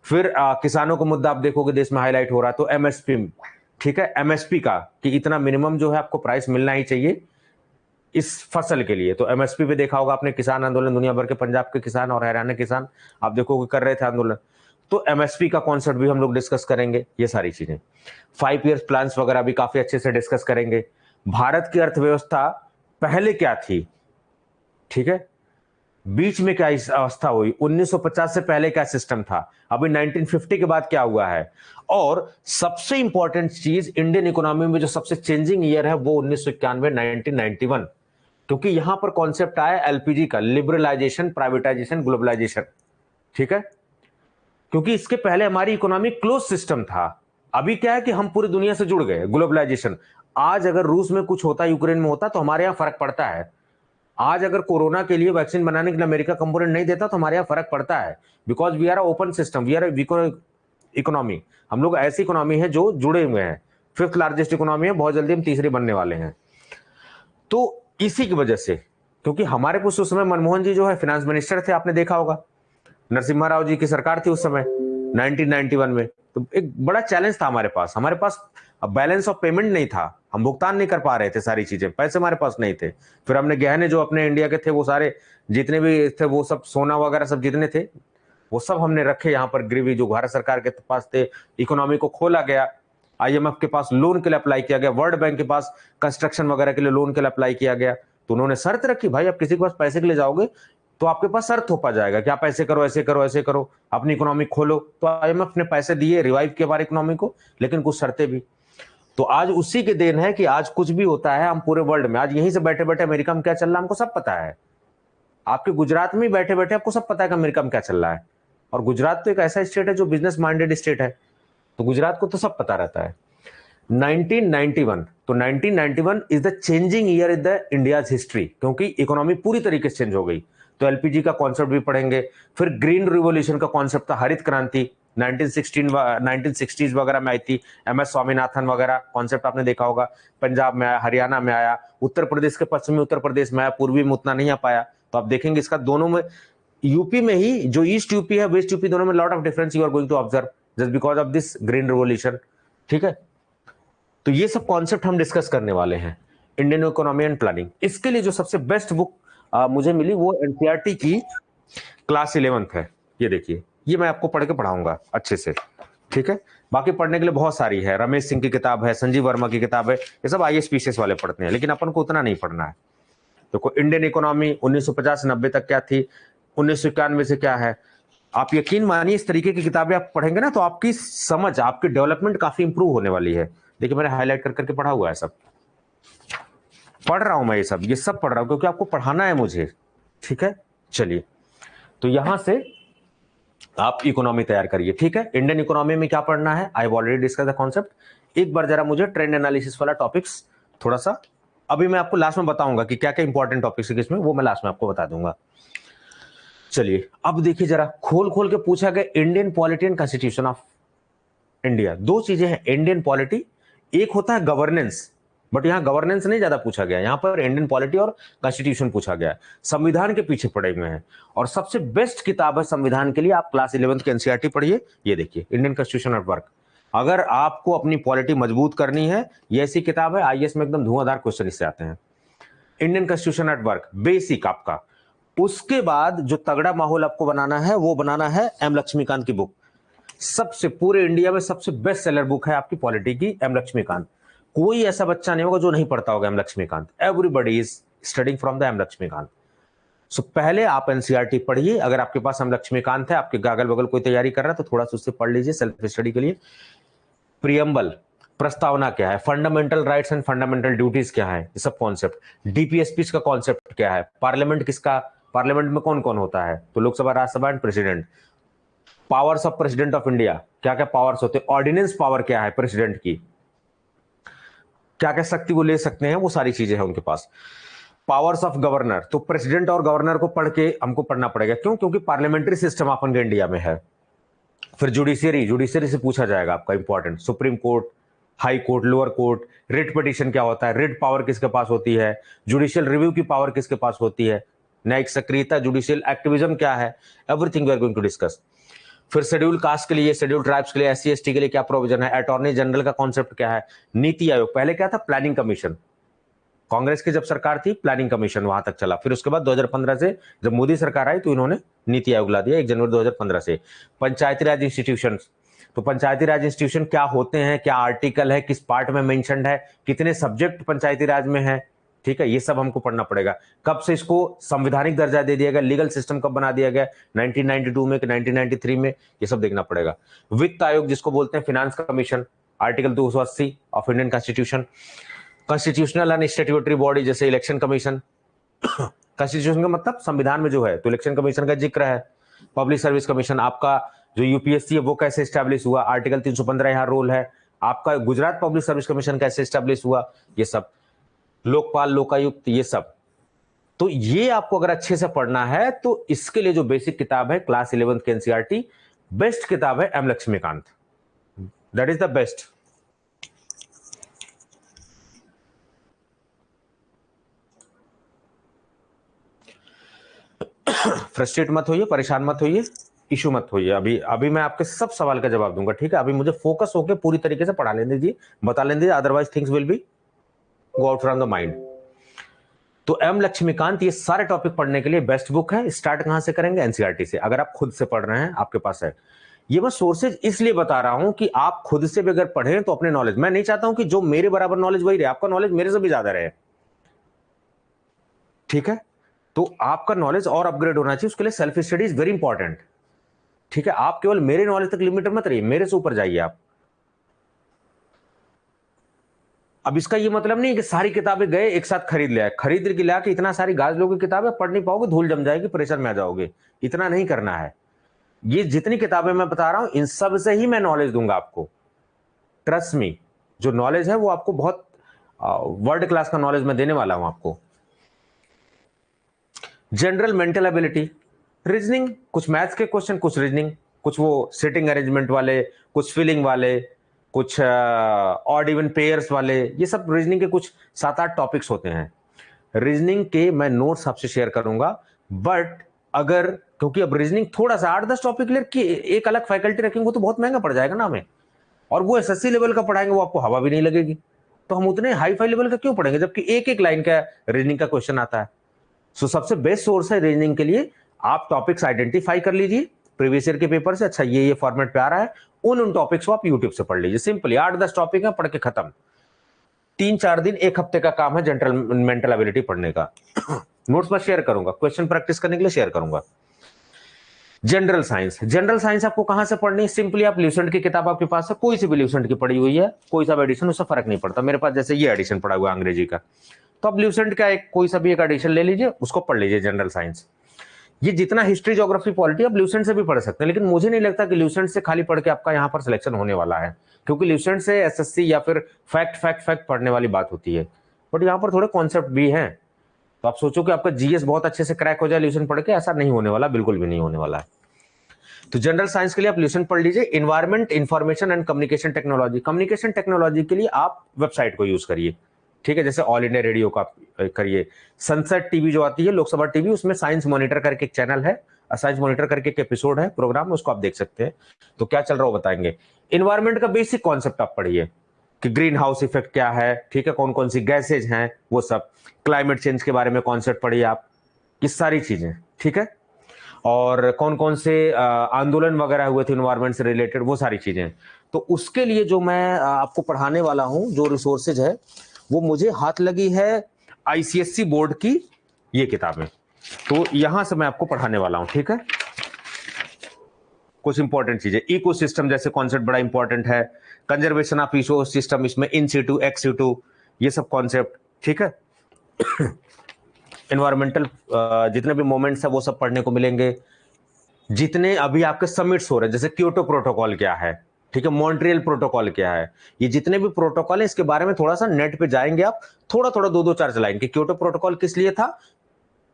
फिर किसानों का मुद्दा आप देखोगे देश में हाईलाइट हो रहा है, तो एमएसपी, ठीक है, एमएसपी का कि इतना मिनिमम जो है आपको प्राइस मिलना ही चाहिए इस फसल के लिए। तो एमएसपी पे देखा होगा आपने, किसान आंदोलन दुनिया भर के, पंजाब के किसान और हरियाणा के किसान आप देखोगे कर रहे थे आंदोलन। तो एमएसपी का कॉन्सेप्ट भी हम लोग डिस्कस करेंगे, ये सारी चीजें। 5 ईयर प्लान्स वगैरह भी काफी अच्छे से डिस्कस करेंगे। भारत की अर्थव्यवस्था पहले क्या थी, ठीक है, बीच में क्या अवस्था हुई, 1950 से पहले क्या सिस्टम था, अभी 1950 के बाद क्या हुआ है, और सबसे इंपॉर्टेंट चीज इंडियन इकोनॉमी में जो सबसे चेंजिंग ईयर है वो 1991 1991, क्योंकि यहां पर कॉन्सेप्ट आया एलपीजी का, लिबरलाइजेशन, प्राइवेटाइजेशन, ग्लोबलाइजेशन, ठीक है। क्योंकि इसके पहले हमारी इकोनॉमी क्लोज सिस्टम था, अभी क्या है कि हम पूरी दुनिया से जुड़ गए, ग्लोबलाइजेशन। आज अगर रूस में कुछ होता, यूक्रेन में होता, तो हमारे यहां फर्क पड़ता है। आज अगर कोरोना के लिए वैक्सीन बनाने के लिए अमेरिका कंपोनेंट नहीं देता तो हमारे यहां फर्क पड़ता है, because we are open system, we are economy. हम लोग ऐसी इकोनॉमी है जो जुड़े हुए हैं, फिफ्थ लार्जेस्ट इकोनॉमी है, बहुत जल्दी हम तीसरी बनने वाले हैं। तो इसी की वजह से, क्योंकि हमारे पास उस समय मनमोहन जी जो है फिनेंस मिनिस्टर थे, आपने देखा होगा, नरसिम्हा राव जी की सरकार थी उस समय 1991 में। तो एक बड़ा चैलेंज था हमारे पास बैलेंस ऑफ पेमेंट नहीं था, हम भुगतान नहीं कर पा रहे थे, सारी चीजें, पैसे हमारे पास नहीं थे। फिर हमने गहने जो अपने इंडिया के थे वो सारे जितने भी थे, वो सब सोना वगैरह सब जितने थे वो सब हमने रखे यहाँ पर गिरवी, जो भारत सरकार के पास थे। इकोनॉमी को खोला गया, आईएमएफ के पास लोन के लिए अप्लाई किया गया, वर्ल्ड बैंक के पास कंस्ट्रक्शन वगैरह के लिए लोन के लिए अप्लाई किया गया। तो उन्होंने शर्त रखी, भाई आप किसी के पास पैसे के लिए जाओगे तो आपके पास शर्त थोपा जाएगा कि आप ऐसे करो, ऐसे करो, ऐसे करो, अपनी इकोनॉमी खोलो। तो आईएमएफ ने पैसे दिए, रिवाइव किया हमारी इकोनॉमी को, लेकिन कुछ शर्तें भी। तो आज उसी के देन है कि आज कुछ भी होता है, हम पूरे वर्ल्ड में, आज यहीं से बैठे बैठे अमेरिका में क्या चल रहा है हमको सब पता है। आपके गुजरात में बैठे बैठे आपको सब पता है कि अमेरिका में क्या चल रहा है। और गुजरात तो एक ऐसा स्टेट है जो बिजनेस माइंडेड स्टेट है, तो गुजरात को तो सब पता रहता है। 1991, तो 1991 is the changing year in the India's history, क्योंकि इकोनॉमी पूरी तरीके से चेंज हो गई। तो एलपीजी का कॉन्सेप्ट भी पढ़ेंगे। फिर ग्रीन रिवॉल्यूशन का कॉन्सेप्ट था, हरित क्रांति 1960s वगैरह में आई थी, MS स्वामीनाथन वगैरह कॉन्सेप्ट आपने देखा होगा। पंजाब में आया, हरियाणा में आया, उत्तर प्रदेश के पश्चिमी उत्तर प्रदेश में आया, पूर्वी में उतना नहीं आ पाया। तो आप देखेंगे इसका दोनों में, यूपी में ही जो ईस्ट यूपी है, वेस्ट यूपी, दोनों में lot of difference you are going to observe just because of this green revolution. ठीक है, तो ये सब कॉन्सेप्ट हम डिस्कस करने वाले हैं, इंडियन इकोनॉमी एंड प्लानिंग। इसके लिए जो सबसे बेस्ट बुक मुझे मिली वो एनसीईआरटी की क्लास 11th है। ये देखिए, ये मैं आपको पढ़ के पढ़ाऊंगा अच्छे से। ठीक है, बाकी पढ़ने के लिए बहुत सारी है, रमेश सिंह की किताब है, संजीव वर्मा की किताब है, ये सब आईएएस पीसीएस वाले पढ़ते हैं, लेकिन अपन को उतना नहीं पढ़ना है। देखो, इंडियन इकोनॉमी 1950 से 90 तक क्या थी, 1991 से क्या है। आप यकीन मानिए, इस तरीके की किताबें आप पढ़ेंगे ना तो आपकी समझ, आपकी डेवलपमेंट काफी इंप्रूव होने वाली है। देखिए, मैंने हाईलाइट कर करके पढ़ा हुआ है, सब पढ़ रहा हूं मैं, ये सब पढ़ रहा हूं क्योंकि आपको पढ़ाना है मुझे। ठीक है, चलिए, तो यहां से आप इकोनॉमी तैयार करिए। ठीक है, इंडियन इकोनॉमी में क्या पढ़ना है, I have already discuss the concept. एक बार जरा मुझे ट्रेंड एनालिसिस वाला टॉपिक्स थोड़ा सा, अभी मैं आपको लास्ट में बताऊंगा कि क्या क्या इंपॉर्टेंट टॉपिक्स है किसमें, वो मैं लास्ट में आपको बता दूंगा। चलिए, अब देखिए जरा, खोल खोल के पूछा गया Indian polity and constitution of India. दो चीजें हैं, इंडियन पॉलिटी, एक होता है गवर्नेंस, बट यहां गवर्नेंस नहीं ज्यादा पूछा गया, यहां पर इंडियन पॉलिटी और कॉन्स्टिट्यूशन पूछा गया। संविधान के पीछे पड़े हुए हैं, और सबसे बेस्ट किताब है संविधान के लिए, आप क्लास 11th की एनसीईआरटी पढ़िए। ये देखिए, इंडियन कॉन्स्टिट्यूशन एट वर्क। अगर आपको अपनी पॉलिटी मजबूत करनी है, ये ऐसी किताब है, आईएएस में एकदम धुआंधार क्वेश्चन इससे आते हैं। Indian constitution at work, basic आपका। उसके बाद जो तगड़ा माहौल आपको बनाना है, वो बनाना है एम लक्ष्मीकांत की बुक। सबसे, पूरे इंडिया में सबसे बेस्ट सेलर बुक है आपकी पॉलिटी की, एम लक्ष्मीकांत। कोई ऐसा बच्चा नहीं होगा जो नहीं पढ़ता होगा M Laxmikanth. Everybody is studying from the M Laxmikanth. So पहले आप एनसीईआरटी पढ़िए। अगर आपके पास एम लक्ष्मीकांत है, आपके अगल बगल कोई तैयारी कर रहा है, तो थोड़ा सा उससे पढ़ लीजिए सेल्फ स्टडी के लिए। प्रियम्बल, प्रस्तावना क्या है, fundamental rights and fundamental duties क्या है, ये सब कॉन्सेप्ट। डीपीएसपी का कॉन्सेप्ट क्या है, पार्लियामेंट किसका, पार्लियामेंट में कौन कौन होता है, तो Lok Sabha, Rajya Sabha and president. Powers of president of India, क्या क्या पावर्स होते हैं, ऑर्डिनेंस पावर क्या है प्रेसिडेंट की, क्या क्या शक्ति वो ले सकते हैं, वो सारी चीजें हैं उनके पास। पावर्स ऑफ गवर्नर, तो प्रेसिडेंट और गवर्नर को पढ़ के हमको पढ़ना पड़ेगा, क्यों, क्योंकि पार्लियामेंट्री सिस्टम अपन के इंडिया में है। फिर जुडिशियरी, जुडिशियरी से पूछा जाएगा आपका important, supreme court, high court, lower court. Writ petition क्या होता है, रिट पावर किसके पास होती है, जुडिशियल रिव्यू की पावर किसके पास होती है, न्यायिक सक्रियता, जुडिशियल एक्टिविज्म क्या है, everything we are going to discuss. फिर शेड्यूल कास्ट के लिए, शेड्यूल ट्राइब्स के लिए, एससी एसटी के लिए क्या प्रोविजन है, अटॉर्नी जनरल का कॉन्सेप्ट क्या है, नीति आयोग, पहले क्या था, प्लानिंग कमीशन, कांग्रेस की जब सरकार थी प्लानिंग कमीशन वहां तक चला। फिर उसके बाद 2015 से जब मोदी सरकार आई तो इन्होंने नीति आयोग ला दिया 1 जनवरी 2015 से। पंचायती राज इंस्टीट्यूशन, तो पंचायती राज इंस्टीट्यूशन क्या होते हैं, क्या आर्टिकल है, किस पार्ट में मेंशन्ड है, कितने सब्जेक्ट पंचायती राज में है। ठीक है, ये सब हमको पढ़ना पड़ेगा। कब से इसको संवैधानिक दर्जा दे दिया गया, लीगल सिस्टम कब बना दिया गया, 1992 में कि 1993 में, ये सब देखना पड़ेगा। वित्त आयोग जिसको बोलते हैं, finance commission, article 280 of Indian constitution. Constitutional and statutory body जैसे इलेक्शन कमीशन, कॉन्स्टिट्यूशन का मतलब संविधान में जो है, तो इलेक्शन कमीशन का जिक्र है। पब्लिक सर्विस कमीशन, आपका जो यूपीएससी है वो कैसे स्टैब्लिश हुआ, आर्टिकल 315 यहाँ रोल है। आपका गुजरात पब्लिक सर्विस कमीशन कैसे स्टैब्लिश हुआ, ये सब। लोकपाल, लोकायुक्त, ये सब। तो ये आपको अगर अच्छे से पढ़ना है तो इसके लिए जो बेसिक किताब है क्लास 11th की एनसीईआरटी, बेस्ट किताब है M Lakshmikant, that is the best. Frustrate मत होइए, परेशान मत होइए, इशू मत होइए। अभी मैं आपके सब सवाल का जवाब दूंगा। ठीक है, अभी मुझे फोकस होकर पूरी तरीके से पढ़ा लेने दीजिए, बता लेने दीजिए, otherwise things will be go out from the mind. तो एम लक्ष्मीकांत ये सारे टॉपिक पढ़ने के लिए बेस्ट बुक है। स्टार्ट कहां से करेंगे, एनसीईआरटी से। अगर आप खुद से पढ़ रहे हैं, आपके पास है। ये मैं सोर्सेज इसलिए बता रहा हूं कि आप खुद से भी अगर पढ़ें तो अपने नॉलेज, मैं नहीं चाहता हूं कि जो मेरे बराबर नॉलेज वही रहे, आपका नॉलेज मेरे से भी ज्यादा रहे। ठीक है, तो आपका नॉलेज और अपग्रेड होना चाहिए, उसके लिए self study is very important. ठीक है, आप केवल मेरे नॉलेज तक लिमिटेड मत रहिए, मेरे से ऊपर जाइए आप। अब इसका ये मतलब नहीं कि सारी किताबें गए एक साथ खरीद लिया, खरीद के ला के इतना सारी गाजलों की किताबें पढ़ नहीं पाओगे, धूल जम जाएगी, प्रेशर में आ जाओगे। इतना नहीं करना है। ये जितनी किताबें मैं बता रहा हूं, इन सब से ही मैं नॉलेज दूंगा आपको। ट्रस्ट मी, जो नॉलेज है वो आपको बहुत वर्ल्ड क्लास का नॉलेज मैं देने वाला हूं आपको। जनरल मेंटल एबिलिटी, रीजनिंग, कुछ मैथ्स के क्वेश्चन, कुछ रीजनिंग, कुछ वो सिटिंग अरेंजमेंट वाले, कुछ फिलिंग वाले, कुछ ऑड इवन पेयर्स वाले, ये सब रीजनिंग के कुछ 7-8 टॉपिक्स होते हैं। रीजनिंग के मैं नोट्स आपसे शेयर करूंगा, बट अगर, क्योंकि अब रीजनिंग थोड़ा सा 8-10 टॉपिक क्लियर की एक अलग फैकल्टी रखेंगे तो बहुत महंगा पड़ जाएगा ना हमें, और वो एसएससी लेवल का पढ़ाएंगे, वो आपको हवा भी नहीं लगेगी, तो हम उतने हाई फाई लेवल का क्यों पढ़ेंगे, जबकि एक एक लाइन का रीजनिंग का क्वेश्चन आता है। सो सबसे बेस्ट सोर्स है रीजनिंग के लिए, आप टॉपिक्स आइडेंटिफाई कर लीजिए प्रीवियस ईयर के पेपर से, अच्छा ये फॉर्मेट पे आ रहा है, उन टॉपिक्स को आप यूट्यूब से पढ़ लीजिए, सिंपली 8-10 टॉपिक है, पढ़ के खत्म। 3-4 दिन, एक हफ्ते का काम है जनरल मेंटल एबिलिटी पढ़ने का। नोट्स पर शेयर करूंगा, क्वेश्चन प्रैक्टिस करने के लिए शेयर करूंगा। जनरल साइंस, जनरल साइंस आपको कहां से पढ़नी है, सिंपली आप ल्यूसेंट की किताब आपके पास है, कोई सी भी ल्यूसेंट की पढ़ी हुई है, कोई सा भी एडिशन, उससे फर्क नहीं पड़ता। मेरे पास जैसे ये एडिशन पड़ा हुआ है अंग्रेजी का, तो आप ल्यूसेंट का एक कोई सा भी एक एडिशन ले लीजिए, उसको पढ़ लीजिए जनरल साइंस। ये जितना हिस्ट्री, ज्योग्राफी, पॉलिटी आप ल्यूसेंट से भी पढ़ सकते हैं, लेकिन मुझे नहीं लगता कि ल्यूसेंट से खाली पढ़ के आपका यहाँ पर सिलेक्शन होने वाला है, क्योंकि ल्यूसेंट से एसएससी या फिर फैक्ट फैक्ट फैक्ट पढ़ने वाली बात होती है, बट यहाँ पर थोड़े कॉन्सेप्ट भी हैं। तो आप सोचो कि आपका जीएस बहुत अच्छे से क्रैक हो जाए ल्यूसेंट पढ़ के, ऐसा नहीं होने वाला, बिल्कुल भी नहीं होने वाला है। तो जनरल साइंस के लिए आप ल्यूसेंट पढ़ लीजिए। Environment, information and communication technology, communication technology के लिए आप वेबसाइट को यूज करिए, ठीक है, जैसे ऑल इंडिया रेडियो का करिए, सनसेट टीवी जो आती है लोकसभा टीवी, उसमें साइंस मॉनिटर करके एक चैनल है, साइंस मॉनिटर करके एक एपिसोड है प्रोग्राम, उसको आप देख सकते हैं, तो क्या चल रहा है वो बताएंगे। इन्वायरमेंट का बेसिक कॉन्सेप्ट आप पढ़िए कि ग्रीन हाउस इफेक्ट क्या है, ठीक है, कौन कौन सी गैसेज हैं वो सब, क्लाइमेट चेंज के बारे में कॉन्सेप्ट पढ़िए आप, ये सारी चीजें, ठीक है, और कौन कौन से आंदोलन वगैरह हुए थे इन्वायरमेंट से रिलेटेड, वो सारी चीजें। तो उसके लिए जो मैं आपको पढ़ाने वाला हूं, जो रिसोर्सेज है, वो मुझे हाथ लगी है आईसीएससी बोर्ड की ये किताबें, तो यहां से मैं आपको पढ़ाने वाला हूं, ठीक है। कुछ इंपॉर्टेंट चीजें, इकोसिस्टम जैसे कॉन्सेप्ट बड़ा इंपॉर्टेंट है, कंजर्वेशन ऑफ इकोसिस्टम, इसमें इन सीटू, एक्स सीटू, ये सब कॉन्सेप्ट, ठीक है। एनवायरमेंटल जितने भी मोमेंट्स है वो सब पढ़ने को मिलेंगे। जितने अभी आपके समिट्स हो रहे हैं, जैसे क्योटो प्रोटोकॉल क्या है, ठीक है, मॉन्ट्रियल प्रोटोकॉल क्या है, ये जितने भी प्रोटोकॉल है इसके बारे में थोड़ा सा नेट पे जाएंगे आप, थोड़ा थोड़ा 2-2 लाइन कि क्योटो प्रोटोकॉल किस लिए था,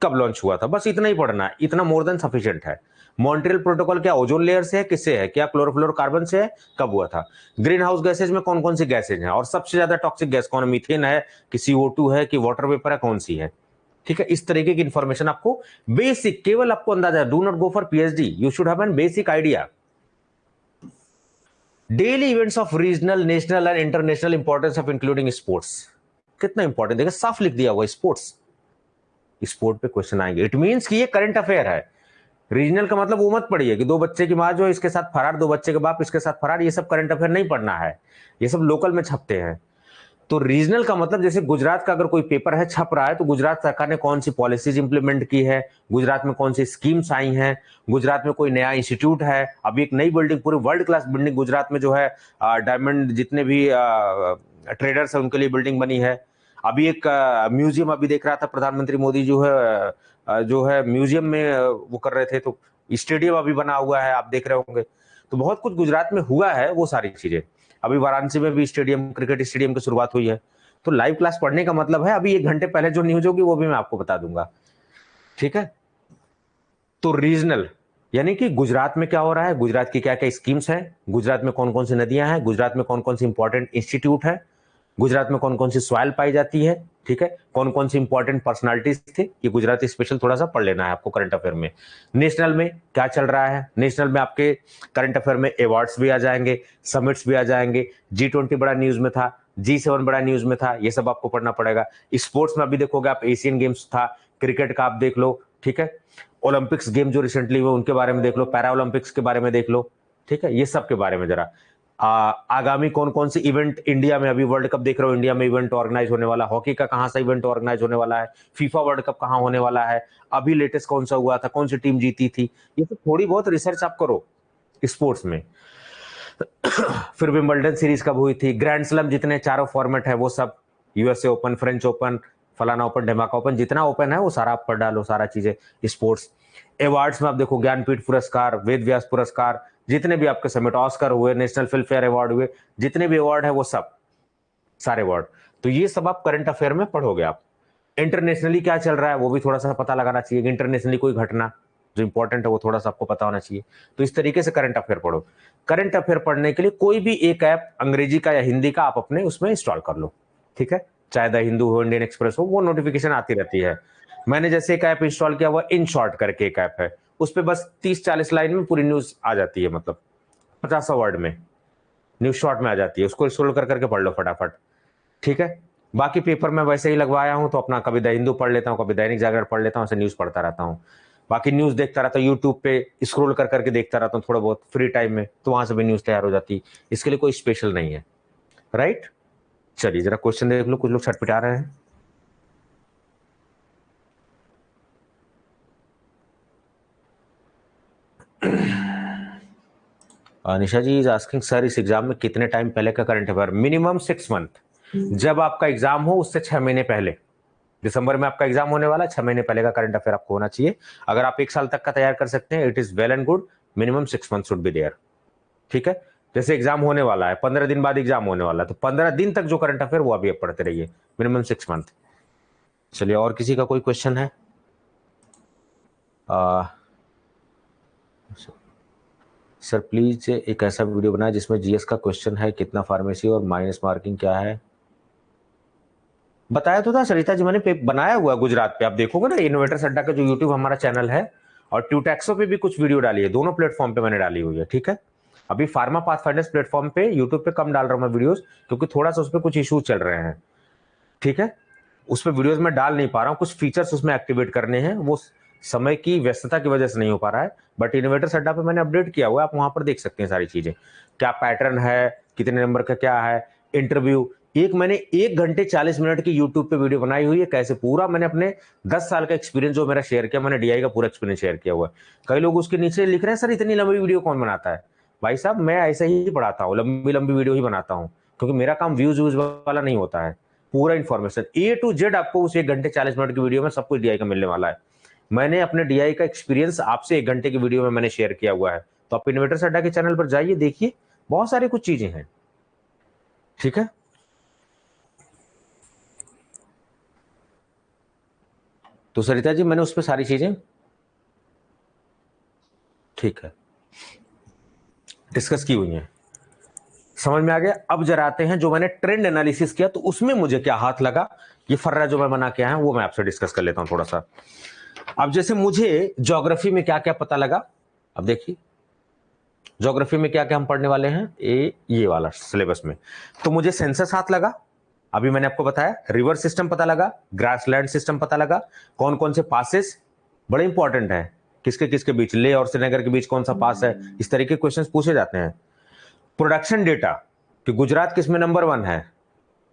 कब लॉन्च हुआ था, बस इतना ही पढ़ना है, इतना मोर देन सफिशिएंट है। मॉन्ट्रियल प्रोटोकॉल क्या ओजोन लेयर से है, किससे है, क्या क्लोरोफ्लोरोकार्बन से है, कब हुआ था, ग्रीन हाउस गैसेज में कौन कौन सी गैसेज हैं, और सबसे ज्यादा टॉक्सिक गैस कौन है, मीथेन है कि CO2 है कि वाटर वेपर है, कौन सी है, ठीक है। इस तरीके की इंफॉर्मेशन आपको बेसिक, केवल आपको अंदाजा, do not go for PhD, you should have an basic idea. Daily events of regional, national and international importance of including sports, कितना इंपॉर्टेंट, देखिए साफ लिख दिया हुआ स्पोर्ट्स, स्पोर्ट पे क्वेश्चन आएंगे, इट मींस कि ये करंट अफेयर है। रीजनल का मतलब वो मत पढ़िए कि 2 बच्चे की मां जो इसके साथ फरार, 2 बच्चे के बाप इसके साथ फरार, ये सब करंट अफेयर नहीं पढ़ना है, ये सब लोकल में छपते हैं। तो रीजनल का मतलब जैसे गुजरात का अगर कोई पेपर है छप रहा है, तो गुजरात सरकार ने कौन सी पॉलिसीज इंप्लीमेंट की है, गुजरात में कौन सी स्कीम्स आई हैं, गुजरात में कोई नया इंस्टीट्यूट है, अभी एक नई बिल्डिंग, पूरी वर्ल्ड क्लास बिल्डिंग गुजरात में जो है, डायमंड जितने भी ट्रेडर्स है उनके लिए बिल्डिंग बनी है। अभी एक म्यूजियम अभी देख रहा था प्रधानमंत्री मोदी जो है म्यूजियम में वो कर रहे थे, तो स्टेडियम अभी बना हुआ है, आप देख रहे होंगे। तो बहुत कुछ गुजरात में हुआ है, वो सारी चीजें। अभी वाराणसी में भी स्टेडियम, क्रिकेट स्टेडियम की शुरुआत हुई है। तो लाइव क्लास पढ़ने का मतलब है, अभी 1 घंटे पहले जो न्यूज होगी वो भी मैं आपको बता दूंगा, ठीक है। तो रीजनल यानी कि गुजरात में क्या हो रहा है, गुजरात की क्या क्या स्कीम्स हैं, गुजरात में कौन कौन सी नदियां हैं, गुजरात में कौन कौन सी इंपॉर्टेंट इंस्टीट्यूट है, गुजरात में कौन कौन सी सॉइल पाई जाती है, ठीक है, कौन कौन सी इंपॉर्टेंट पर्सनालिटीज थे, ये गुजराती स्पेशल थोड़ा सा पढ़ लेना है आपको करंट अफेयर में। नेशनल में क्या चल रहा है, नेशनल में आपके करंट अफेयर में अवार्ड्स भी आ जाएंगे, समिट्स भी आ जाएंगे, G20 बड़ा न्यूज में था, G7 बड़ा न्यूज में था, ये सब आपको पढ़ना पड़ेगा। स्पोर्ट्स में अभी देखोगे आप, एशियन गेम्स था, क्रिकेट का आप देख लो, ठीक है, ओलंपिक्स गेम जो रिसेंटली हुए उनके बारे में देख लो, पैरा ओलंपिक्स के बारे में देख लो, ठीक है, ये सब के बारे में जरा। आगामी कौन कौन सी इवेंट इंडिया में, अभी वर्ल्ड कप देख रहे हो, इंडिया में इवेंट ऑर्गेनाइज होने वाला, हॉकी का कहां सा इवेंट ऑर्गेनाइज होने वाला है, फीफा वर्ल्ड कप कहां होने वाला है, अभी लेटेस्ट कौन सा हुआ था, कौन सी टीम जीती थी, ये तो थोड़ी बहुत रिसर्च आप करो स्पोर्ट्स में। फिर विंबलडन सीरीज कब हुई थी, ग्रैंड स्लैम जितने चारों फॉर्मेट है वो सब, यूएसए ओपन, फ्रेंच ओपन, फलाना ओपन, ढमाका ओपन, जितना ओपन है वो सारा आप पढ़ डालो, सारा चीजें स्पोर्ट्स। अवार्ड्स में आप देखो, ज्ञानपीठ पुरस्कार, वेद व्यास पुरस्कार, जितने भी आपके समिट, ऑस्कर हुए, नेशनल फिल्म फेयर अवार्ड हुए, जितने भी अवार्ड है वो सब, सारे अवार्ड, तो ये सब आप करंट अफेयर में पढ़ोगे आप। इंटरनेशनली क्या चल रहा है वो भी थोड़ा सा पता लगाना चाहिए कि इंटरनेशनली कोई घटना जो इंपॉर्टेंट है वो थोड़ा सा आपको पता होना चाहिए। तो इस तरीके से करंट अफेयर पढ़ो। करंट अफेयर पढ़ने के लिए कोई भी एक ऐप अंग्रेजी का या हिंदी का आप अपने उसमें इंस्टॉल कर लो, ठीक है, चाहे द हिंदू हो, इंडियन एक्सप्रेस हो, वो नोटिफिकेशन आती रहती है। मैंने जैसे एक ऐप इंस्टॉल किया हुआ इन शॉर्ट करके एक ऐप है, उस पर बस 30-40 लाइन में पूरी न्यूज आ जाती है, मतलब 50 वर्ड में न्यूज शॉर्ट में आ जाती है, उसको स्क्रॉल कर करके पढ़ लो फटाफट, ठीक है। बाकी पेपर में वैसे ही लगवाया हूं तो अपना कभी द हिंदू पढ़ लेता हूं, कभी दैनिक जागरण पढ़ लेता हूं, ऐसे न्यूज पढ़ता रहता हूं। बाकी न्यूज देखता रहता हूं यूट्यूब पे, स्क्रॉल कर करके देखता रहता हूं थोड़ा बहुत फ्री टाइम में, तो वहां से भी न्यूज तैयार हो जाती। इसके लिए कोई स्पेशल नहीं है, राइट। चलिए जरा क्वेश्चन देख लो, कुछ लोग छटपटा रहे हैं। निशा जी इज आस्किंग सर इस एग्जाम में कितने टाइम पहले का करंट अफेयर? मिनिमम 6 मंथ, जब आपका एग्जाम हो उससे 6 महीने पहले। दिसंबर में आपका एग्जाम होने वाला है, 6 महीने पहले का करंट अफेयर आपको होना चाहिए। अगर आप 1 साल तक का तैयार कर सकते हैं it is well and good, minimum 6 month should be there, ठीक है। जैसे एग्जाम होने वाला है, 15 दिन बाद एग्जाम होने वाला है, तो 15 दिन तक जो करंट अफेयर वो अभी आप पढ़ते रहिए, मिनिमम 6 मंथ। चलिए और किसी का कोई क्वेश्चन है? सर प्लीज एक ऐसा वीडियो बनाए जिसमें जीएस का क्वेश्चन है कितना फार्मेसी और माइनस मार्किंग क्या है। बताया तो था सरिता जी, मैंने बनाया हुआ गुजरात पे, आप देखोगे ना इनोवेटर्स अड्डा का जो यूट्यूब हमारा चैनल है, और ट्यूटैक्सो पे भी कुछ वीडियो डाली है, दोनों प्लेटफॉर्म पे मैंने डाली हुई है, ठीक है। अभी फार्मा पाथफाइंडर्स प्लेटफॉर्म पे यूट्यूब पे कम डाल रहा हूं मैं वीडियोस, क्योंकि थोड़ा सा उस पर कुछ इश्यूज चल रहे हैं, ठीक है। उस पर वीडियोस में डाल नहीं पा रहा हूँ, कुछ फीचर्स उसमें एक्टिवेट करने हैं, वो समय की व्यस्तता की वजह से नहीं हो पा रहा है। बट इनोवेटर्स अड्डा पे मैंने अपडेट किया हुआ है, आप वहां पर देख सकते हैं सारी चीजें, क्या पैटर्न है, कितने नंबर का क्या है, इंटरव्यू। एक मैंने 1 घंटे 40 मिनट की यूट्यूब पे वीडियो बनाई हुई है, कैसे पूरा मैंने अपने 10 साल का एक्सपीरियंस जो मेरा शेयर किया, मैंने डीआई का पूरा एक्सपीरियंस शेयर किया हुआ है। कई लोग उसके नीचे लिख रहे हैं सर इतनी लंबी वीडियो कौन बनाता है? भाई साहब मैं ऐसे ही पढ़ाता हूँ, लंबी लंबी वीडियो ही बनाता हूँ, क्योंकि मेरा काम व्यूज व्यूज वाला नहीं होता है। पूरा इन्फॉर्मेशन ए टू जेड आपको उस 1 घंटे 40 मिनट की वीडियो में सब कुछ डीआई का मिलने वाला है। मैंने अपने डीआई का एक्सपीरियंस आपसे 1 घंटे की वीडियो में मैंने शेयर किया हुआ है, तो आप इन्वेटर्स अड्डा के चैनल पर जाइए, देखिए बहुत सारी कुछ चीजें हैं, ठीक है। तो सरिता जी मैंने उस पर सारी चीजें, ठीक है, डिस्कस की हुई हैं, समझ में आ गया। अब जरा आते हैं जो मैंने ट्रेंड एनालिसिस किया तो उसमें मुझे क्या हाथ लगा, ये फर्रा जो मैं बना के आया हूं वो मैं आपसे डिस्कस कर लेता हूं थोड़ा सा। अब जैसे मुझे ज्योग्राफी में क्या क्या पता लगा, अब देखिए ज्योग्राफी में क्या क्या हम पढ़ने वाले हैं ये वाला सिलेबस में। तो मुझे सेंसस हाथ लगा, अभी मैंने आपको बताया, रिवर सिस्टम पता लगा, ग्रासलैंड सिस्टम पता लगा, कौन कौन से पासेस बड़े इंपॉर्टेंट है, किसके किसके बीच, ले और श्रीनगर के बीच कौन सा पास है, इस तरीके के क्वेश्चंस पूछे जाते हैं। प्रोडक्शन डेटा कि गुजरात किस में नंबर 1 है,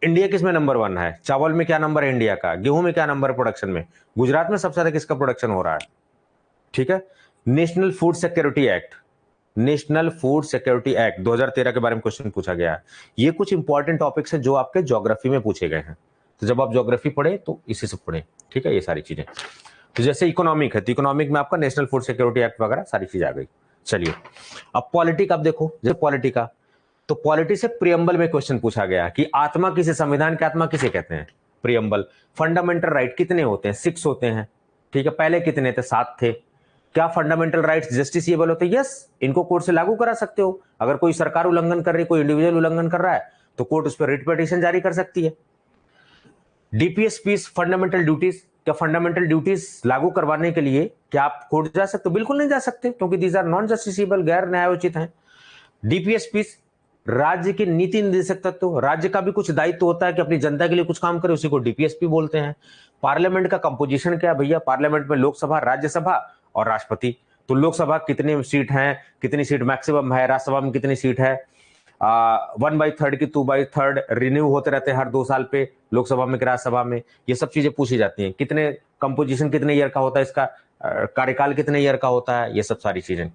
इंडिया किस में नंबर 1 है, चावल में क्या नंबर है इंडिया का, गेहूं में क्या नंबर है प्रोडक्शन में, गुजरात में सबसे ज्यादा किसका प्रोडक्शन हो रहा है, ठीक है। National food security act, national food security act 2013 के बारे में क्वेश्चन पूछा गया है। ये कुछ इंपॉर्टेंट टॉपिक्स हैं जो आपके ज्योग्राफी में पूछे गए हैं, तो जब आप ज्योग्राफी पढ़े तो इसी से पढ़े, ठीक है, ये सारी चीजें। तो जैसे इकोनॉमिक है तो इकोनॉमिक में आपका नेशनल फूड सिक्योरिटी एक्ट वगैरह सारी चीज आ गई। चलिए अब पॉलिटी का आप देखो, जैसे पॉलिटी का, तो पॉलिटी से प्रियम्बल में क्वेश्चन पूछा गया कि आत्मा किसे, संविधान की आत्मा किसे कहते हैं, प्रियम्बल। फंडामेंटल राइट कितने होते हैं, 6 होते हैं, ठीक है, पहले कितने थे, 7 थे। क्या फंडामेंटल राइट्स जस्टिसिएबल होते हैं? यस, इनको कोर्ट से लागू करा सकते हो। अगर कोई सरकार उल्लंघन कर रही है, कोई इंडिविजुअल उल्लंघन कर रहा है, तो कोर्ट उस पर रिट पिटीशन जारी कर सकती है। डीपीएसपीस फंडामेंटल ड्यूटीज, क्या फंडामेंटल ड्यूटीज लागू करवाने के लिए क्या आप कोर्ट जा सकते हो? बिल्कुल नहीं जा सकते, क्योंकि दीज आर नॉन जस्टिसिएबल, गैर न्यायोचित हैं। डीपीएसपीस राज्य के नीति निर्देशक तत्व, राज्य का भी कुछ दायित्व होता है कि अपनी जनता के लिए कुछ काम करे, उसी को डीपीएसपी बोलते हैं। पार्लियामेंट का कंपोजिशन क्या है भैया, पार्लियामेंट में लोकसभा, राज्यसभा और राष्ट्रपति। तो लोकसभा कितनी सीट है, कितनी सीट मैक्सिमम है, राज्यसभा में कितनी सीट है, 1/3 की 2/3 रिन्यू होते रहते हैं हर 2 साल पे, लोकसभा में राज्यसभा में, ये सब चीजें पूछी जाती हैं। कितने कंपोजिशन कितने ईयर का होता है, इसका कार्यकाल कितने ईयर का होता है, ये सब सारी चीजें।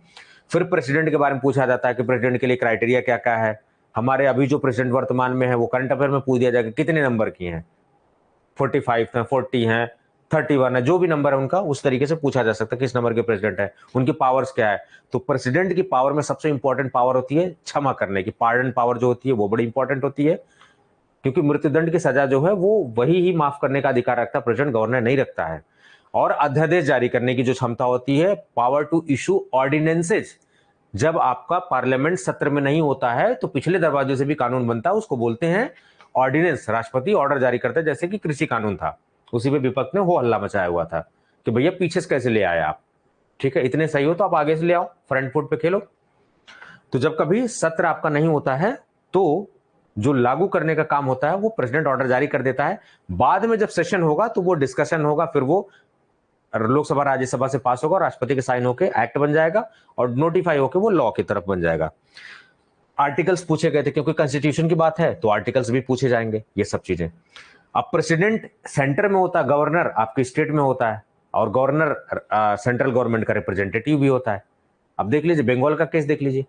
फिर प्रेसिडेंट के बारे में पूछा जाता है कि प्रेसिडेंट के लिए क्राइटेरिया क्या क्या है। हमारे अभी जो प्रेसिडेंट वर्तमान में है वो करंट अफेयर में पूछ दिया जाएगा कितने नंबर की हैं, 45 है, 40 है, 31 है, जो भी नंबर है उनका उस तरीके से पूछा जा सकता है किस नंबर के प्रेसिडेंट है, उनकी पावर्स क्या है। तो प्रेसिडेंट की पावर में सबसे इंपॉर्टेंट पावर होती है क्षमा करने की, पार्डन पावर जो होती है वो बड़ी इंपॉर्टेंट होती है। क्योंकि मृत्युदंड की सजा जो है वो वही ही माफ करने का अधिकार रखता है, प्रेसिडेंट गवर्नर नहीं रखता है। और अध्यादेश जारी करने की जो क्षमता होती है, पावर टू इशू ऑर्डिनेंसेज, जब आपका पार्लियामेंट सत्र में नहीं होता है तो पिछले दरवाजे से भी कानून बनता है, उसको बोलते हैं ऑर्डिनेंस। राष्ट्रपति ऑर्डर जारी करता है, जैसे कि कृषि कानून था, उसी पे विपक्ष ने हो हल्ला मचाया हुआ था कि भैया पीछे से कैसे ले आए आप, ठीक है, इतने सही हो तो आप आगे से ले आओ, फ्रंट फुट पे खेलो। तो जब कभी सत्र आपका नहीं होता है तो जो लागू करने का काम होता है वो प्रेसिडेंट ऑर्डर जारी कर देता है। बाद में जब सेशन होगा तो वो डिस्कशन होगा, फिर वो लोकसभा राज्यसभा से पास होगा, राष्ट्रपति के साइन होकर एक्ट बन जाएगा और नोटिफाई होकर वो लॉ की तरफ बन जाएगा। आर्टिकल्स पूछे गए थे क्योंकि कॉन्स्टिट्यूशन की बात है तो आर्टिकल्स भी पूछे जाएंगे, ये सब चीजें। अब प्रेसिडेंट सेंटर में होता है, गवर्नर आपके स्टेट में होता है, और गवर्नर सेंट्रल गवर्नमेंट का रिप्रेजेंटेटिव भी होता है। अब देख लीजिए बंगाल का केस देख लीजिए,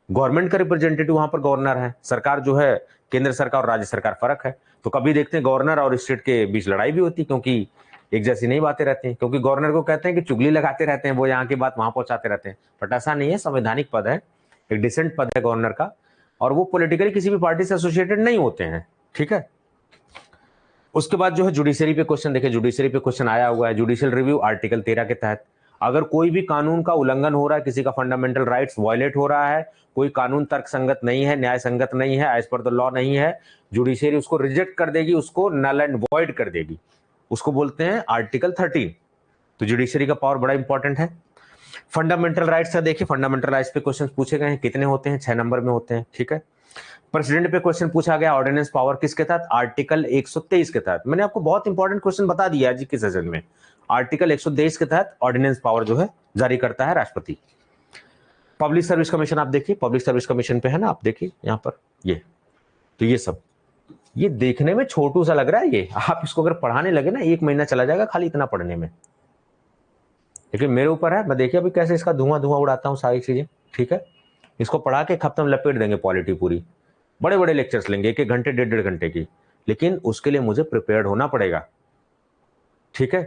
गवर्नमेंट का रिप्रेजेंटेटिव वहां पर गवर्नर है, सरकार जो है केंद्र सरकार और राज्य सरकार फर्क है। तो कभी देखते हैं गवर्नर और स्टेट के बीच लड़ाई भी होती है, क्योंकि एक जैसी नहीं बातें रहती हैं, क्योंकि गवर्नर को कहते हैं कि चुगली लगाते रहते हैं, वो यहाँ की बात वहां पहुंचाते रहते हैं। बट ऐसा नहीं है, संवैधानिक पद है, एक डिसेंट पद है गवर्नर का, और वो पॉलिटिकली किसी भी पार्टी से एसोसिएटेड नहीं होते हैं, ठीक है। उसके बाद जो है जुडिशरी पे क्वेश्चन देखिए, जुडिशरी पे क्वेश्चन आया हुआ है, जुडिशियल रिव्यू आर्टिकल 13 के तहत अगर कोई भी कानून का उल्लंघन हो रहा है, किसी का फंडामेंटल राइट्स वायलेट हो रहा है, कोई कानून तर्क संगत नहीं है, न्याय संगत नहीं है, एज पर द लॉ नहीं है, जुडिशरी उसको रिजेक्ट कर देगी, उसको नल एंड वॉइड कर देगी, उसको बोलते हैं आर्टिकल 13। तो जुडिशरी का पावर बड़ा इंपॉर्टेंट है। फंडामेंटल राइट्स का देखिए, फंडामेंटल राइट्स पे क्वेश्चन पूछे गए हैं, कितने होते हैं, 6 नंबर में होते हैं, ठीक है। प्रेसिडेंट पे क्वेश्चन पूछा गया, ऑर्डिनेंस पावर किसके तहत, आर्टिकल 123 के तहत। मैंने आपको बहुत इंपॉर्टेंट क्वेश्चन बता दिया आज के सेशन में, आर्टिकल 123 के तहत ऑर्डिनेंस पावर जो है जारी करता है राष्ट्रपति। पब्लिक सर्विस कमीशन आप देखिए, पब्लिक सर्विस कमीशन पे है ना, आप देखिए यहाँ पर ये, तो ये सब, ये देखने में छोटू सा लग रहा है, ये आप इसको अगर पढ़ाने लगे ना 1 महीना चला जाएगा खाली इतना पढ़ने में, लेकिन मेरे ऊपर है, मैं देखिए अभी कैसे इसका धुआं धुआं उड़ाता हूँ सारी चीजें, ठीक है। इसको पढ़ा के खत्म, लपेट देंगे पॉलिटी पूरी, बड़े बड़े लेक्चर्स लेंगे, 1-1 घंटे 1.5-1.5 घंटे की, लेकिन उसके लिए मुझे प्रिपेयर्ड होना पड़ेगा, ठीक है।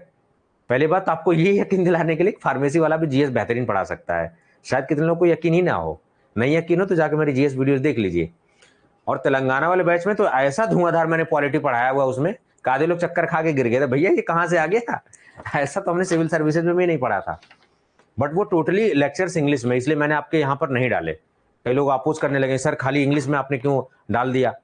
पहली बात आपको ये यकीन दिलाने के लिए फार्मेसी वाला भी जीएस बेहतरीन पढ़ा सकता है, शायद कितने लोगों को यकीन ही ना हो, नहीं यकीन हो तो जाके मेरी जीएस वीडियोस देख लीजिए। और तेलंगाना वाले बैच में तो ऐसा धुआंधार मैंने पॉलिटी पढ़ाया हुआ उसमें, आधे लोग चक्कर खा के गिर गए थे, भैया ये कहां से आ गया, ऐसा तो हमने सिविल सर्विसेज में भी नहीं पढ़ा था। बट वो टोटली लेक्चर्स इंग्लिश में, इसलिए मैंने आपके यहाँ पर नहीं डाले। कई लोग अपोज करने लगे, सर खाली इंग्लिश में आपने क्यों डाल दिया।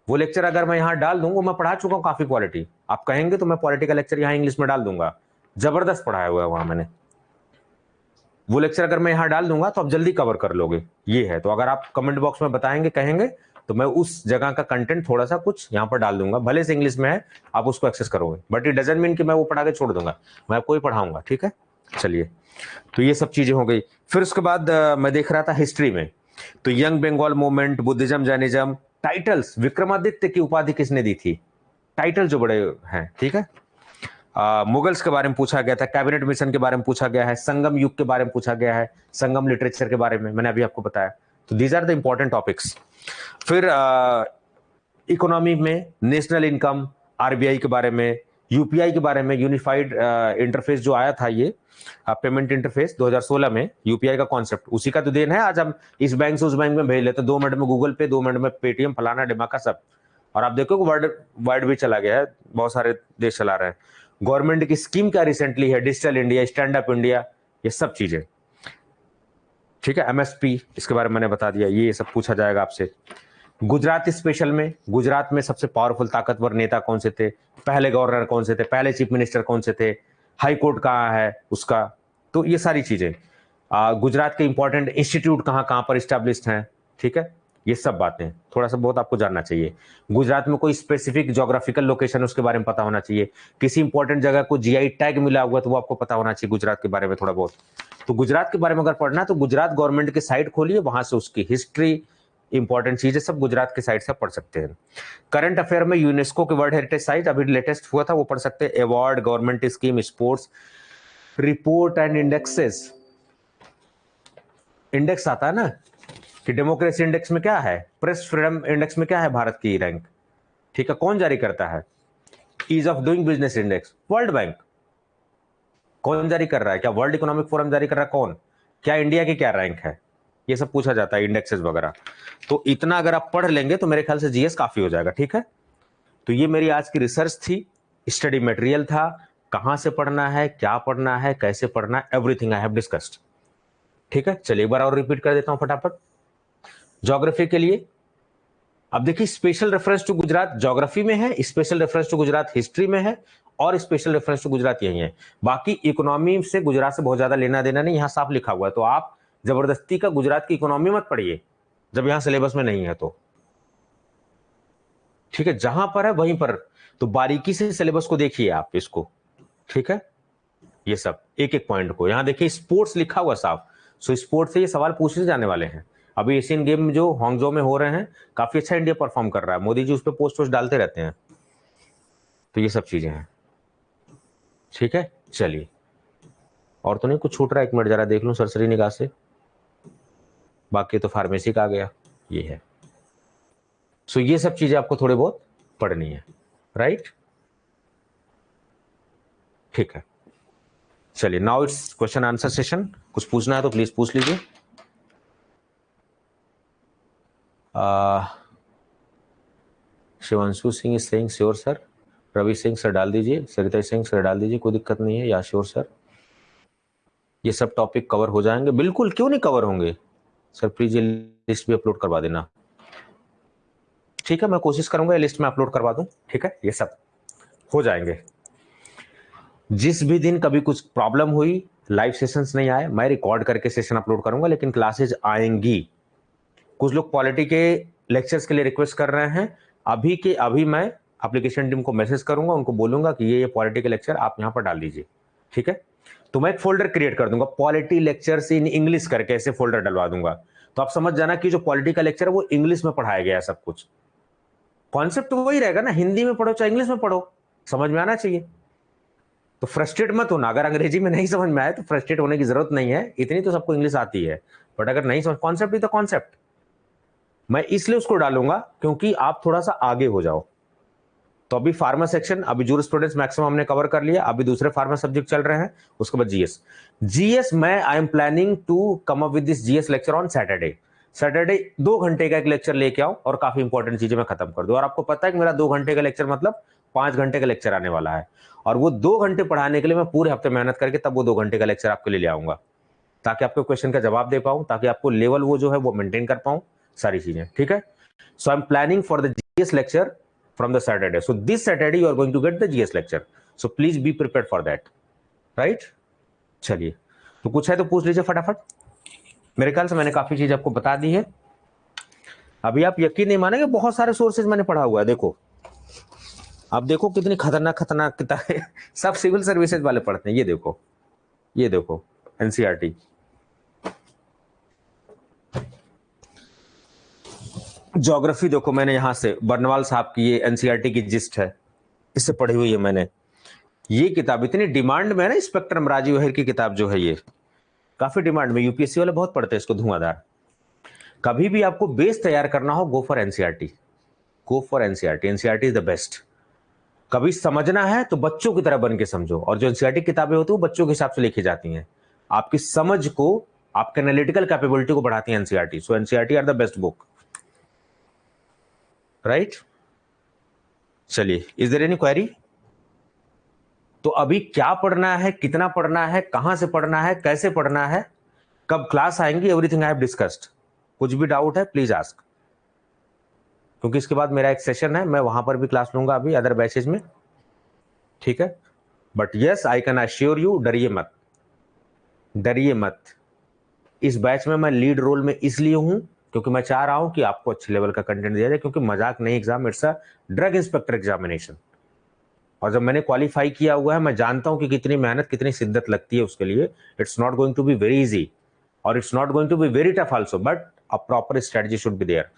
वो लेक्चर अगर मैं यहाँ डाल दूंगा, मैं पढ़ा चुका हूँ काफी पॉलिटी, आप कहेंगे तो मैं पॉलिटी का लेक्चर यहाँ इंग्लिश में डाल दूंगा, जबरदस्त पढ़ाया हुआ है वहां मैंने। वो लेक्चर अगर मैं यहाँ डाल दूंगा तो आप जल्दी कवर कर लोगे, ये है। तो अगर आप कमेंट बॉक्स में बताएंगे, कहेंगे, तो मैं उस जगह का कंटेंट थोड़ा सा कुछ यहाँ पर डाल दूंगा, भले से इंग्लिश में है, आप उसको एक्सेस करोगे, बट इट डजंट मीन कि मैं वो पढ़ा के छोड़ दूंगा, मैं आपको ही पढ़ाऊंगा, ठीक है। चलिए, तो ये सब चीजें हो गई। फिर उसके बाद मैं देख रहा था हिस्ट्री में, तो young Bengal movement, Buddhism, Jainism, titles, Vikramaditya की उपाधि किसने दी थी, टाइटल जो बड़े हैं, ठीक है। मुगल्स के बारे में पूछा गया था, कैबिनेट मिशन के बारे में पूछा गया है, संगम युग के बारे में पूछा गया है, संगम लिटरेचर के बारे में मैंने अभी आपको बताया। तो these are the important topics. फिर इकोनॉमी में नेशनल इनकम, आरबीआई के बारे में, यूपीआई के बारे में, यूनिफाइड इंटरफेस जो आया था, ये पेमेंट इंटरफेस 2016 में, यूपीआई का कॉन्सेप्ट उसी का तो देन है। आज हम इस बैंक से उस बैंक में भेज लेते, 2 मिनट में गूगल पे, 2 मिनट में पेटीएम, फलाना डिमाका सब। और आप देखो वर्ल्ड वाइड भी चला गया है, बहुत सारे देश चला रहे हैं। गवर्नमेंट की स्कीम क्या रिसेंटली है, digital India, stand up India, ये सब चीजें, ठीक है। एमएसपी, इसके बारे में मैंने बता दिया, ये सब पूछा जाएगा आपसे। गुजरात स्पेशल में, गुजरात में सबसे पावरफुल ताकतवर नेता कौन से थे, पहले गवर्नर कौन से थे, पहले चीफ मिनिस्टर कौन से थे, हाई कोर्ट कहाँ है उसका, तो ये सारी चीजें। गुजरात के इंपॉर्टेंट इंस्टीट्यूट कहाँ कहाँ पर स्टैब्लिश्ड हैं, ठीक है। ये सब बातें थोड़ा सा बहुत आपको जानना चाहिए। गुजरात में कोई स्पेसिफिक ज्योग्राफिकल लोकेशन उसके बारे में पता होना चाहिए, किसी इंपॉर्टेंट जगह को जीआई टैग मिला हुआ तो वो आपको पता होना चाहिए गुजरात के बारे में थोड़ा बहुत। तो गुजरात के बारे में अगर पढ़ना है तो गुजरात गवर्नमेंट की साइट खोलिए, वहां से उसकी हिस्ट्री, इंपॉर्टेंट चीजें सब गुजरात की साइट से पढ़ सकते हैं। करंट अफेयर में यूनेस्को के वर्ल्ड हेरिटेज साइट अभी लेटेस्ट हुआ था, वो पढ़ सकते हैं। Award, government scheme, sports, report and indexes. Index आता है ना कि डेमोक्रेसी इंडेक्स में क्या है, प्रेस फ्रीडम इंडेक्स में क्या है भारत की रैंक, ठीक है, कौन जारी करता है। Ease of doing business index, world bank. कौन जारी कर रहा है, क्या वर्ल्ड इकोनॉमिक फोरम जारी कर रहा है, कौन, क्या इंडिया की क्या रैंक है, ये सब पूछा जाता है, इंडेक्सेस वगैरह। तो इतना अगर आप पढ़ लेंगे तो मेरे ख्याल से जीएस काफी हो जाएगा, ठीक है। तो ये मेरी आज की रिसर्च थी, स्टडी मटेरियल था, कहां से पढ़ना है, क्या पढ़ना है, कैसे पढ़ना है, एवरीथिंग आई हैव डिस्कस्ड। ठीक है, चलिए एक बार और रिपीट कर देता हूं फटाफट। ज्योग्राफी के लिए अब देखिए, special reference to Gujarat geography में है, special reference to Gujarat history में है, और स्पेशल रेफरेंस टू गुजरात यही है। बाकी इकोनॉमी से गुजरात से बहुत ज्यादा लेना देना नहीं, यहां साफ लिखा हुआ है, तो आप जबरदस्ती का गुजरात की इकोनॉमी मत पढ़िए जब यहां सिलेबस में नहीं है तो। ठीक है, जहां पर है वहीं पर, तो बारीकी से सिलेबस को देखिए आप इसको। ठीक है, ये सब एक एक पॉइंट को, यहां देखिए स्पोर्ट्स लिखा हुआ साफ, सो स्पोर्ट्स से ये सवाल पूछे जाने वाले हैं। अभी एशियन गेम जो हांगजो में हो रहे हैं, काफी अच्छा इंडिया परफॉर्म कर रहा है, मोदी जी उस पर पोस्ट वोस्ट डालते रहते हैं, तो ये सब चीजें हैं। ठीक है, चलिए और तो नहीं कुछ छूट रहा है, एक मिनट जरा देख लूं सरसरी निगाह से, बाकी तो फार्मेसी का आ गया, ये है। सो ये सब चीजें आपको थोड़े बहुत पढ़नी है, राइट। ठीक है, चलिए now it's question answer session. कुछ पूछना है तो प्लीज पूछ लीजिए। Shivanshu Singh is saying sure sir, Ravi Singh sir डाल दीजिए, सरिता सिंह सर डाल दीजिए, कोई दिक्कत नहीं है, या श्योर सर। ये सब टॉपिक कवर हो जाएंगे, बिल्कुल, क्यों नहीं कवर होंगे सर, प्लीज ये लिस्ट भी अपलोड करवा देना। ठीक है, मैं कोशिश करूंगा ये लिस्ट में अपलोड करवा दूं। ठीक है, ये सब हो जाएंगे। जिस भी दिन कभी कुछ प्रॉब्लम हुई, लाइव सेशंस नहीं आए, मैं रिकॉर्ड करके सेशन अपलोड करूंगा, लेकिन क्लासेज आएंगी। कुछ लोग पॉलिटी के लेक्चर्स के लिए रिक्वेस्ट कर रहे हैं, अभी के अभी मैं एप्लीकेशन टीम को मैसेज करूंगा, उनको बोलूंगा कि ये पॉलिटी के लेक्चर आप यहां पर डाल दीजिए। ठीक है, तो मैं एक फोल्डर क्रिएट कर दूंगा, पॉलिटी लेक्चर्स इन इंग्लिश करके ऐसे फोल्डर डलवा दूंगा, तो आप समझ जाना कि जो पॉलिटी का लेक्चर है वो इंग्लिश में पढ़ाया गया है सब कुछ। कॉन्सेप्ट तो वही रहेगा ना, हिंदी में पढ़ो चाहे इंग्लिश में पढ़ो, समझ में आना चाहिए। तो फ्रस्ट्रेट मत होना, अगर अंग्रेजी में नहीं समझ में आए तो फ्रस्ट्रेट होने की जरूरत नहीं है, इतनी तो सबको इंग्लिश आती है, बट अगर नहीं समझ, कॉन्सेप्ट ही तो कॉन्सेप्ट, मैं इसलिए उसको डालूंगा क्योंकि आप थोड़ा सा आगे हो जाओ। तो अभी फार्मा सेक्शन, अभी जूरिस्प्रूडेंस मैक्सिमम हमने कवर कर लिया, अभी दूसरे फार्मा सब्जेक्ट चल रहे हैं, उसके बाद जीएस। जीएस में I am planning to come up with this GS lecture on Saturday. Saturday 2 घंटे का एक लेक्चर लेके आओ और काफी इंपॉर्टेंट चीजें मैं खत्म कर दूं। और आपको पता है कि मेरा 2 घंटे का लेक्चर मतलब 5 घंटे का लेक्चर आने वाला है, और वो 2 घंटे पढ़ाने के लिए मैं पूरे हफ्ते मेहनत करके तब वो 2 घंटे का लेक्चर आपके लिए ले आऊंगा, ताकि आपके क्वेश्चन का जवाब दे पाऊं, ताकि आपको लेवल वो जो है वो मेंटेन कर पाऊं, सारी चीजें। ठीक है, so I am planning for the GS lecture from the Saturday. So this Saturday you are going to get the GS lecture. So please be prepared for that. Right? चलिए, तो कुछ है तो पूछ लीजिए फटाफट। मेरे ख्याल से मैंने काफी चीज आपको बता दी है। अभी आप यकीन नहीं मानेंगे, बहुत सारे सोर्सेज मैंने पढ़ा हुआ है। देखो, अब देखो कितनी खतरनाक खतरनाक किताबें सब सिविल सर्विसेज वाले पढ़ते हैं। ये देखो, ये देखो एनसीईआरटी, ज्योग्राफी देखो, मैंने यहां से बर्नवाल साहब की ये एनसीईआरटी की जिस्ट है, इससे पढ़ी हुई है मैंने। ये किताब इतनी डिमांड में है ना, स्पेक्ट्रम राजीव अहिर की किताब जो है, ये काफी डिमांड में, यूपीएससी वाले बहुत पढ़ते हैं इसको, धुआंधार। कभी भी आपको बेस तैयार करना हो, go for NCERT, go for NCERT, NCERT is the best. कभी समझना है तो बच्चों की तरह बन के समझो, और जो एनसीईआरटी किताबें होती है वो बच्चों के हिसाब से लिखी जाती हैं, आपकी समझ को, आपके एनालिटिकल कैपेबिलिटी को बढ़ाती है NCERT. So NCERT are the best book, right. चलिए, इज देयर एनी क्वेरी? तो अभी क्या पढ़ना है, कितना पढ़ना है, कहां से पढ़ना है, कैसे पढ़ना है, कब क्लास आएंगी, एवरीथिंग आई हैव डिस्कस्ड। कुछ भी डाउट है प्लीज आस्क, क्योंकि इसके बाद मेरा एक सेशन है, मैं वहां पर भी क्लास लूंगा अभी अदर बैचेज में। ठीक है, but yes I can assure you, डरिए मत, डरिए मत। इस बैच में मैं लीड रोल में इसलिए हूं क्योंकि मैं चाह रहा हूं कि आपको अच्छे लेवल का कंटेंट दिया जाए, क्योंकि मजाक नहीं exam, it's a drug inspector examination. और जब मैंने क्वालिफाई किया हुआ है, मैं जानता हूं कि कितनी मेहनत, कितनी शिद्दत लगती है उसके लिए। It's not going to be very easy, और it's not going to be very tough also, but a proper strategy should be there.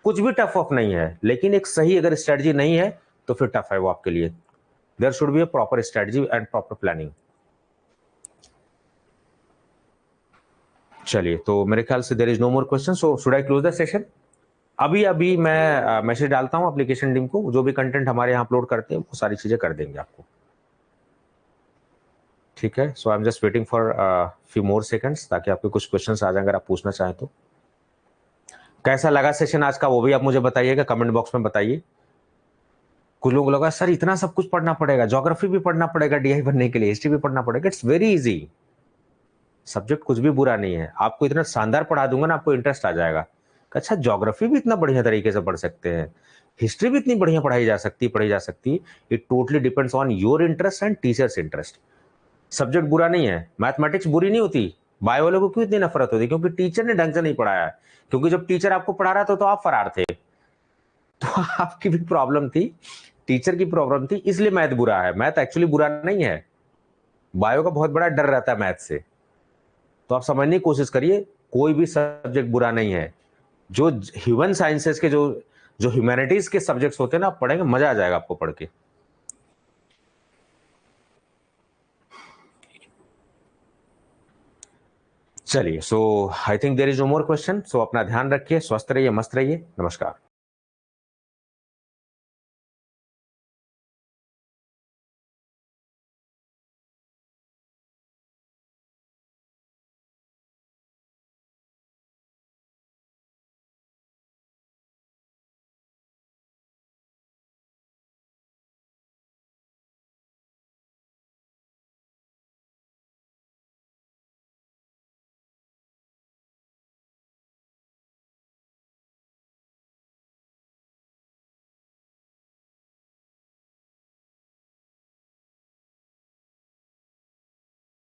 कुछ भी टफ ऑफ नहीं है, लेकिन एक सही अगर स्ट्रेटजी नहीं है तो फिर टफ है वो आपके लिए। There should be a proper strategy and proper planning. चलिए, तो मेरे ख्याल से there is no more question, so should I close the session? अभी मैं मैसेज डालता हूं एप्लीकेशन टीम को, जो भी कंटेंट हमारे यहाँ अपलोड करते हैं वो सारी चीजें कर देंगे आपको। ठीक है, so I am just waiting for few more seconds, ताकि आपके कुछ क्वेश्चंस आ जाए अगर आप पूछना चाहें तो। कैसा लगा सेशन आज का वो भी आप मुझे बताइएगा, कमेंट बॉक्स में बताइए। कुछ लोगों को लगा सर इतना सब कुछ पढ़ना पड़ेगा, ज्योग्राफी भी पढ़ना पड़ेगा डीआई बनने के लिए, हिस्ट्री भी पढ़ना पड़ेगा। इट्स वेरी इजी, सब्जेक्ट कुछ भी बुरा नहीं है। आपको इतना शानदार पढ़ा दूंगा ना, आपको इंटरेस्ट आ जाएगा। अच्छा, ज्योग्राफी भी इतना बढ़िया तरीके से पढ़ सकते हैं, हिस्ट्री भी इतनी बढ़िया पढ़ी जा सकती। It totally depends on your interest and teachers interest. Subject बुरा नहीं है, मैथमेटिक्स बुरी नहीं होती, बायो वालों को क्यों इतनी नफरत होती? क्योंकि टीचर ने ढंग से नहीं पढ़ाया है। क्योंकि जब टीचर आपको पढ़ा रहा था तो आप फरार थे, तो आपकी भी प्रॉब्लम थी, टीचर की प्रॉब्लम थी, इसलिए मैथ बुरा है। मैथ एक्चुअली बुरा नहीं है, बायो का बहुत बड़ा डर रहता है मैथ से। तो आप समझने की कोशिश करिए, कोई भी सब्जेक्ट बुरा नहीं है। जो ह्यूमन साइंसेस के जो जो ह्यूमैनिटीज के सब्जेक्ट्स होते हैं ना, आप पढ़ेंगे मजा आ जाएगा आपको पढ़ के। चलिए, so I think there is no more question. So अपना ध्यान रखिए, स्वस्थ रहिए, मस्त रहिए, नमस्कार।